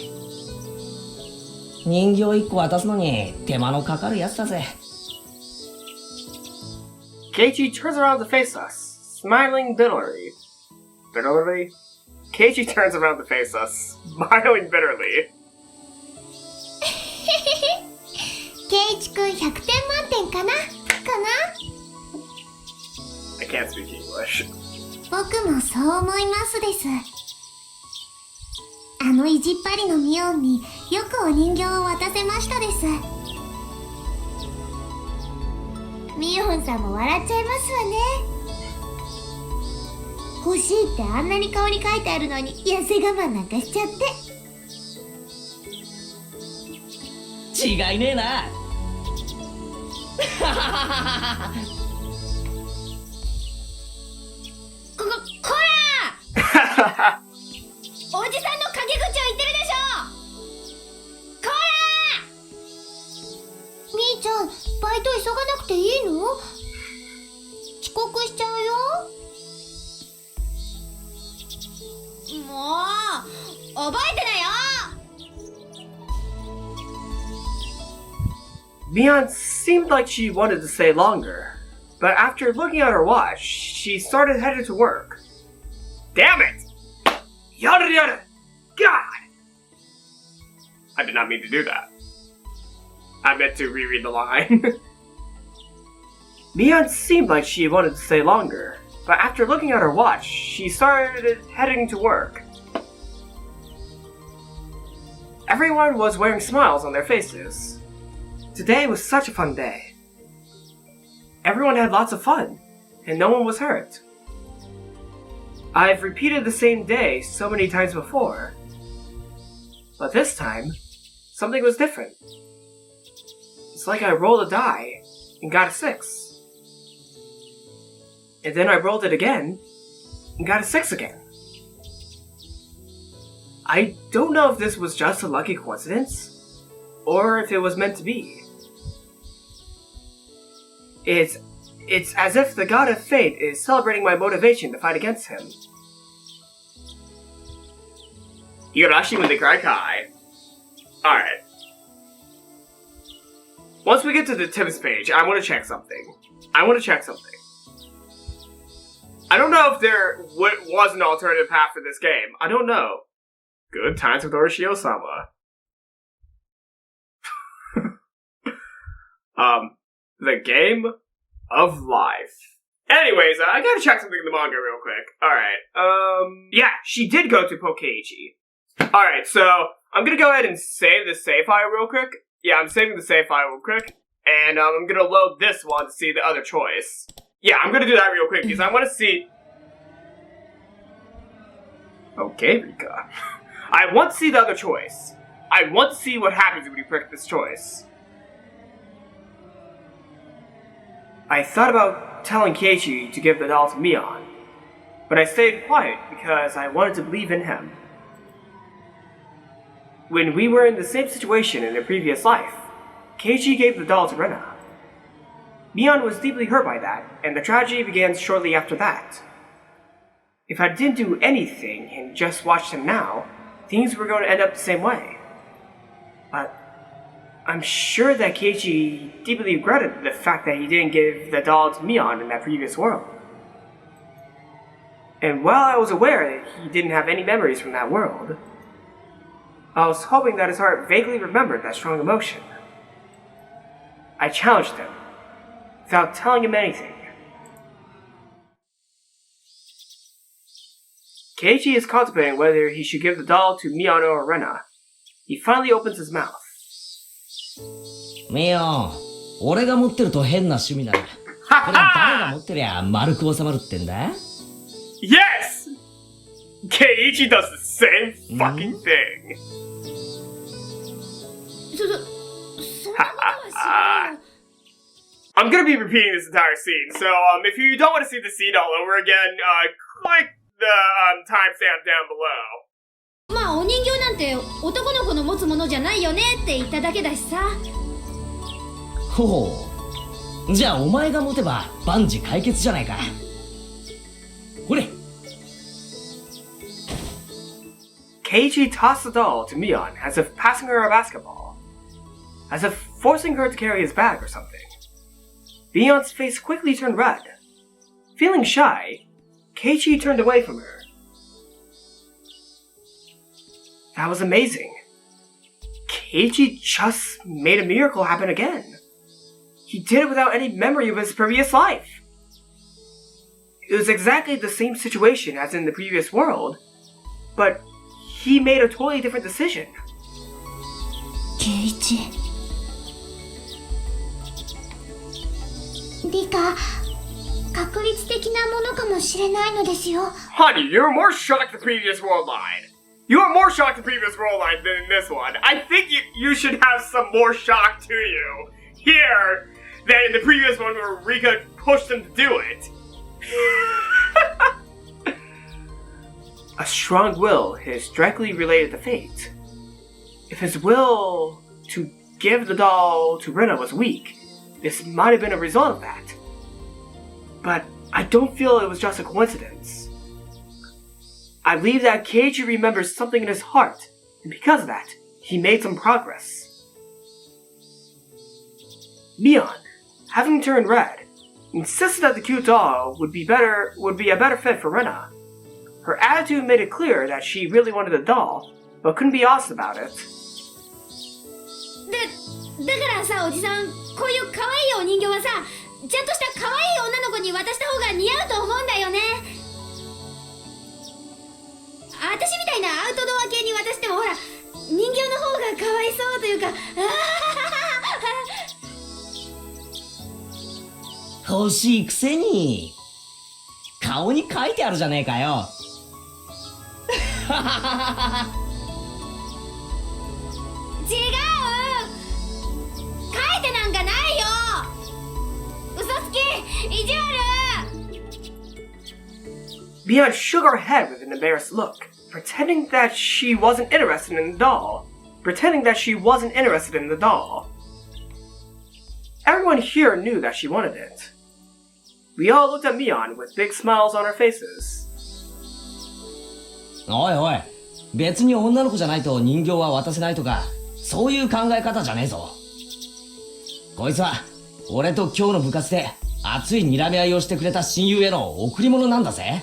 人形1個渡すのに手間のかかるやつだぜ。Keiichi turns around to face us, smiling bitterly. Bitterly? Keiichi turns around to face us, smiling bitterly. ケイチくん100点満点かな I can't speak English. 僕もそう思いますです。あの意地っ張りのミオンによくお人形を渡せましたです。ミオンさんも笑っちゃいますわね。欲しいってあんなに顔に書いてあるのに痩せ我慢なんかしちゃって。違いねえな。こらおじさんの陰口を言ってるでしょ。こらみーちゃん、バイト急がなくていいの？遅刻しちゃうよ。もう覚えてなよ。Mion seemed like she wanted to stay longer, but after looking at her watch, she started headed to work. Damn it! Yada yada! God! I did not mean to do that. I meant to reread the line. Mion seemed like she wanted to stay longer, but after looking at her watch, she started heading to work. Everyone was wearing smiles on their faces. Today was such a fun day. Everyone had lots of fun, and no one was hurt. I've repeated the same day so many times before, but this time, something was different. It's like I rolled a die and got a 6. And then I rolled it again and got a 6 again. I don't know if this was just a lucky coincidence, or if it was meant to be. It's as if the god of fate is celebrating my motivation to fight against him. Higurashi when they cry Kai. Alright. Once we get to the tips page, I want to check something. I don't know if there was an alternative path for this game. I don't know. Good times with Oroshio-sama. The game of life. Anyways, I gotta check something in the manga real quick. Alright, yeah, she did go to Keiichi. Alright, so, I'm gonna go ahead and save the save file real quick. Yeah, I'm saving the save file real quick. And, I'm gonna load this one to see the other choice. Yeah, I'm gonna do that real quick because I wanna see... Okay, Rika. I want to see the other choice. I want to see what happens when you pick this choice. I thought about telling Keiichi to give the doll to Mion, but I stayed quiet because I wanted to believe in him. when we were in the same situation in a previous life, Keiichi gave the doll to Rena. Mion was deeply hurt by that, and the tragedy began shortly after that. If I didn't do anything and just watched him now, things were going to end up the same way. But I'm sure that Keiichi deeply regretted the fact that he didn't give the doll to Mion in that previous world. And while I was aware that he didn't have any memories from that world, I was hoping that his heart vaguely remembered that strong emotion. I challenged him, without telling him anything. Keiichi is contemplating whether he should give the doll to Miyano or Rena. He finally opens his mouth. ミオン、俺が持ってると変な趣味だ。これ誰が持ってりゃ丸く収まるってんだ Yes! Keiichi does the same fucking thing. そんなことは知らないよ。 I'm gonna be repeating this entire scene, so if you don't want to see the scene all over again, click the timestamp down below. まあお人形なんて男の子の持つものじゃないよねって言っただけだしさ。ほう。じゃあお前が持てば万事解決じゃないか。ほれ。Keiichi tossed the doll to Mion as if passing her a basketball, as if forcing her to carry his bag or something. Mion's face quickly turned red. Feeling shy, Keiichi turned away from her. That was amazing. Keiichi just made a miracle happen again. He did it without any memory of his previous life. It was exactly the same situation as in the previous world, but he made a totally different decision. Keiichi. Rika, 確率的なものかもしれないのですよ。 Honey, you're more shocked the previous world line. You are more shocked the previous world line than in this one. I think you should have some more shock to you here than in the previous one where Rika pushed him to do it. A strong will is directly related to fate. If his will to give the doll to Rena was weak, this might have been a result of that. But I don't feel it was just a coincidence. I believe that Keiichi remembers something in his heart, and because of that, he made some progress. Mion, having turned red, insisted that the cute doll would be a better fit for Rena. Her attitude made it clear that she really wanted the doll, but couldn't be honest about it. だからさ、おじさん、こういう可愛いお人形はさ、ちゃんとした可愛い女の子に渡した方が似合うと思うんだよね。私みたいなアウトドア系に渡してもほら、人形の方が可哀想というか、欲しいくせに顔に書いてあるじゃねえかよ。違う、書いてなんかないよ。嘘つき、意地悪。 Mion shook her head with an embarrassed look, pretending that she wasn't interested in the doll. Everyone here knew that she wanted it. We all looked at Mion with big smiles on our faces. おいおい、別に女の子じゃないと人形は渡せないとか、そういう考え方じゃねえぞ。こいつは俺と今日の部活で熱い睨み合いをしてくれた親友への贈り物なんだぜ。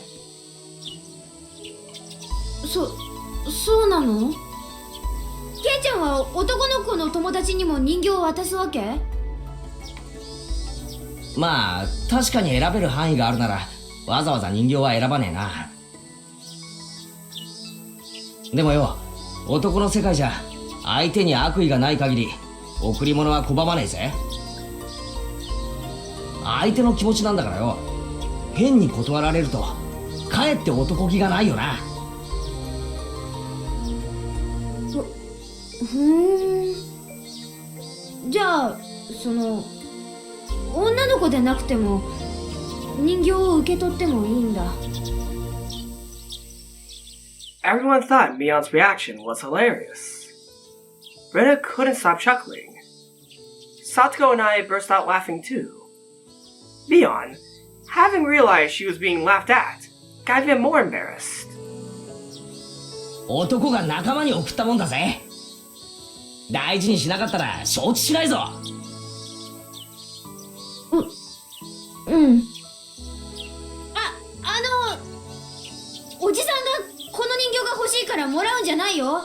そうなの？ケイちゃんは男の子の友達にも人形を渡すわけ？まあ確かに選べる範囲があるならわざわざ人形は選ばねえな。でもよ、男の世界じゃ相手に悪意がない限り贈り物は拒まねえぜ。相手の気持ちなんだからよ、変に断られるとかえって男気がないよな。じゃあ女の子でなくても人形を受け取ってもいいんだ。Everyone thought Mion's reaction was hilarious. Rika couldn't stop chuckling. Satoko and I burst out laughing too. Mion, having realized she was being laughed at, got even more embarrassed. 男が仲間に送ったもんだぜ。大事にしなかったら承知しないぞ。おじさんがこの人形が欲しいからもらうんじゃないよ。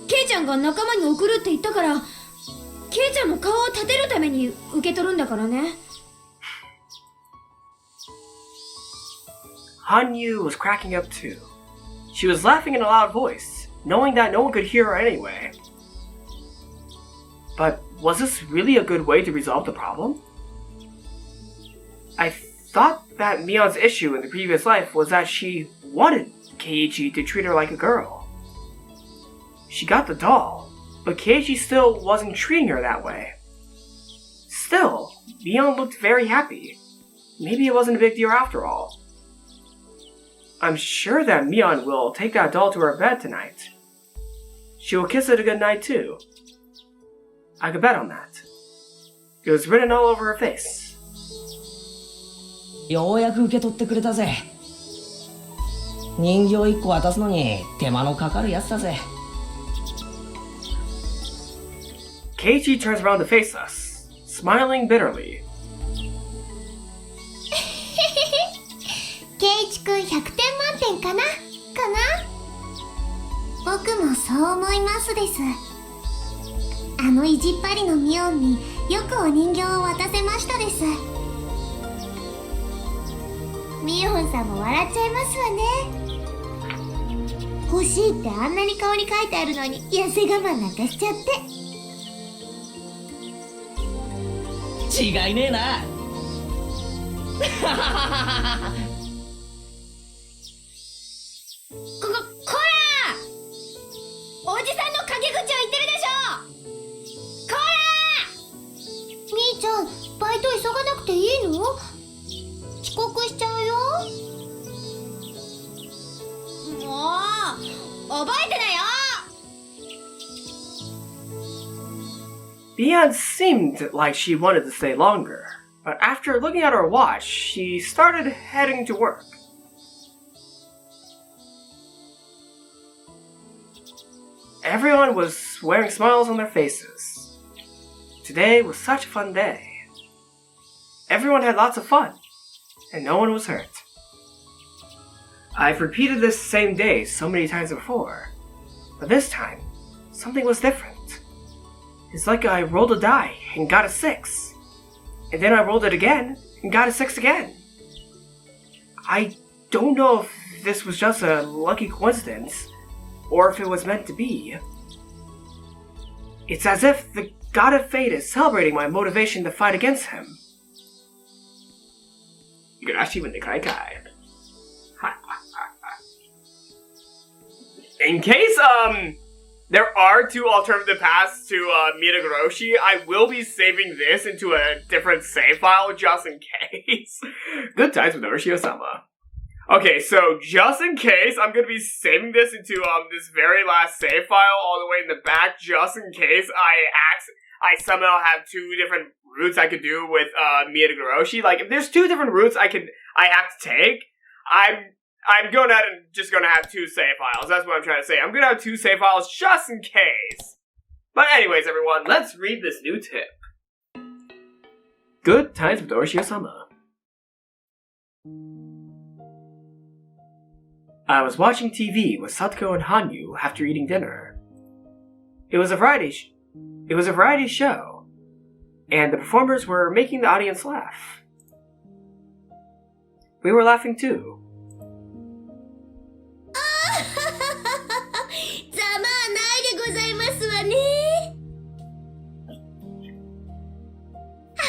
ケイちゃんが仲間に送るって言ったから、ケイちゃんも顔を立てるために受け取るんだからね。Hanyu was cracking up too. She was laughing in a loud voice, knowing that no one could hear her anyway. But was this really a good way to resolve the problem? I thought that Mion's issue in the previous life was that she wanted Keiichi to treat her like a girl. She got the doll, but Keiichi still wasn't treating her that way. Still, Mion looked very happy. Maybe it wasn't a big deal after all. I'm sure that Mion will take that doll to her bed tonight. She will kiss it a good night too. I could bet on that. It was written all over her face. ようやく受け取ってくれたぜ。人形1個渡すのに手間のかかるやつだぜ。Keiichi turns around to face us, smiling bitterly. ケイチくん100点満点かな僕もそう思いますです。あの意地っ張りのミオンによくお人形を渡せましたです。ミオンさんも笑っちゃいますわね。欲しいってあんなに顔に書いてあるのに痩せ我慢なんかしちゃって。違いねえな。こらおじさんの陰口を言ってるでしょ。こらみーちゃん、バイト急がなくていいの？遅刻しちゃうよ。もう覚えてなよ。Mion seemed like she wanted to stay longer, but after looking at her watch, she started heading to work. Everyone was wearing smiles on their faces. Today was such a fun day. Everyone had lots of fun, and no one was hurt. I've repeated this same day so many times before, but this time, something was different. It's like I rolled a die and got a 6, and then I rolled it again and got a 6 again. I don't know if this was just a lucky coincidence, or if it was meant to be. It's as if the god of fate is celebrating my motivation to fight against him. Higurashi when the Keiichi. In case, there are 2 alternative paths to, Minagoroshi, I will be saving this into a different save file just in case. Good times with Orochi-sama. Okay, so just in case, I'm gonna be saving this into, this very last save file all the way in the back, just in case I somehow have 2 different routes I could do with, Minagoroshi. Like, if there's 2 different routes I have to take, I'm going ahead and just gonna have 2 save files. That's what I'm trying to say. I'm gonna have 2 save files just in case. But anyways, everyone, let's read this new tip. Good times with Orochi-sama. I was watching TV with Satoko and Hanyu after eating dinner. It was a variety show, and the performers were making the audience laugh. We were laughing too. ざまあないでございますわね。は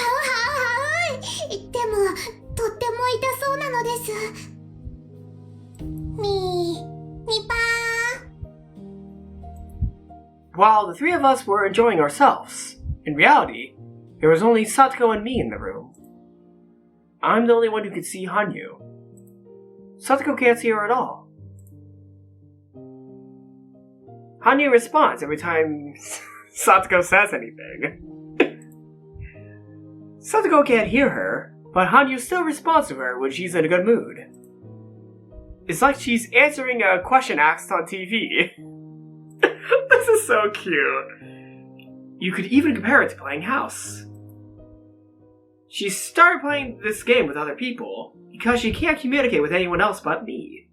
う。でも、とっても痛そうなのです。みぱー。While the 3 of us were enjoying ourselves, in reality, there was only Satoko and me in the room. I'm the only one who could see Hanyu. Satoko can't see her at all. Hanyu responds every time Satoko says anything. Satoko can't hear her, but Hanyu still responds to her when she's in a good mood. It's like she's answering a question asked on TV. This is so cute. You could even compare it to playing house. She started playing this game with other people because she can't communicate with anyone else but me.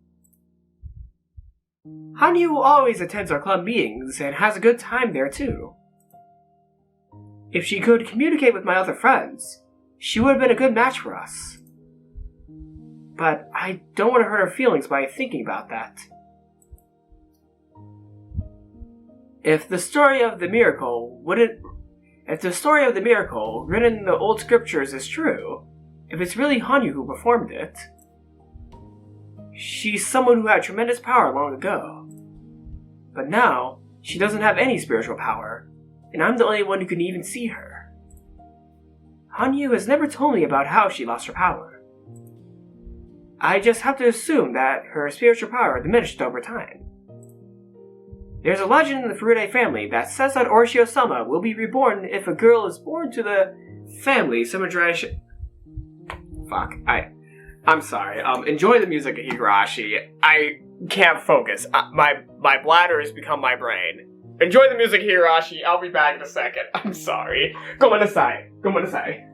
Hanyu always attends our club meetings and has a good time there too. If she could communicate with my other friends, she would have been a good match for us. But I don't want to hurt her feelings by thinking about that. If the story of the miracle written in the old scriptures is true, if it's really Hanyu who performed it, she's someone who had tremendous power long ago. But now, she doesn't have any spiritual power, and I'm the only one who can even see her. Hanyu has never told me about how she lost her power. I just have to assume that her spiritual power diminished over time. There's a legend in the Furude family that says that Orishio-sama will be reborn if a girl is born to the family similar generation. Fuck, I'm sorry. Enjoy the music of Higurashi. I can't focus. My bladder has become my brain. Enjoy the music, Higurashi. I'll be back in a second. I'm sorry. Gomenasai. Gomenasai.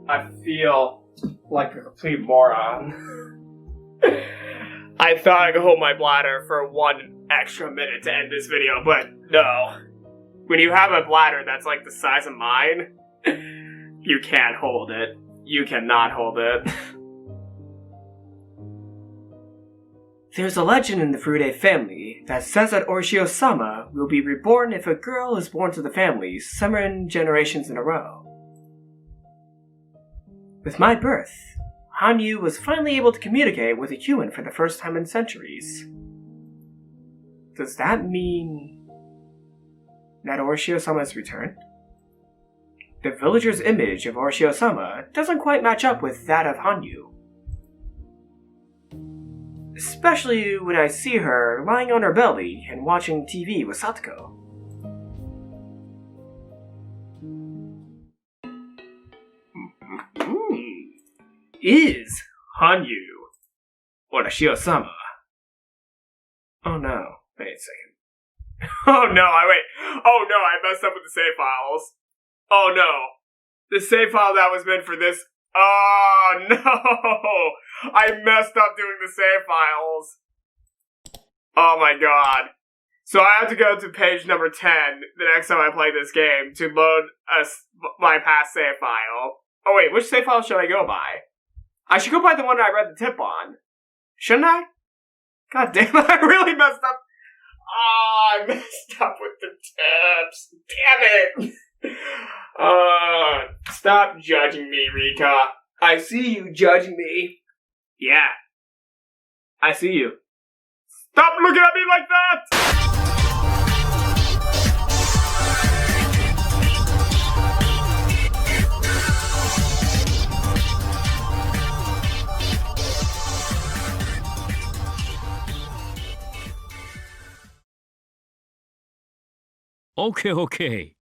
I feel like a complete moron. I thought I could hold my bladder for 1 extra minute to end this video, but no. When you have a bladder that's like the size of mine, you can't hold it. You cannot hold it. There's a legend in the Furude family that says that Orishio-sama will be reborn if a girl is born to the family 7 generations in a row. With my birth, Hanyu was finally able to communicate with a human for the first time in centuries. Does that mean that Orishio-sama has returned? The villager's image of Orishio-sama doesn't quite match up with that of Hanyu. Especially when I see her lying on her belly and watching TV with Satoko. Is Hanyu Orishio-sama? Oh no, wait a second. Oh no, I messed up with the save files. Oh no, the save file that was meant for this. Oh no, I messed up doing the save files. Oh my god. So I have to go to page number 10 the next time I play this game to load my past save file. Oh wait, which save file should I go by? I should go by the one I read the tip on. Shouldn't I? God damn it, I really messed up. I messed up with the tips. Damn it. Stop judging me, Rika. I see you judging me. Yeah. I see you. Stop looking at me like that! OK OK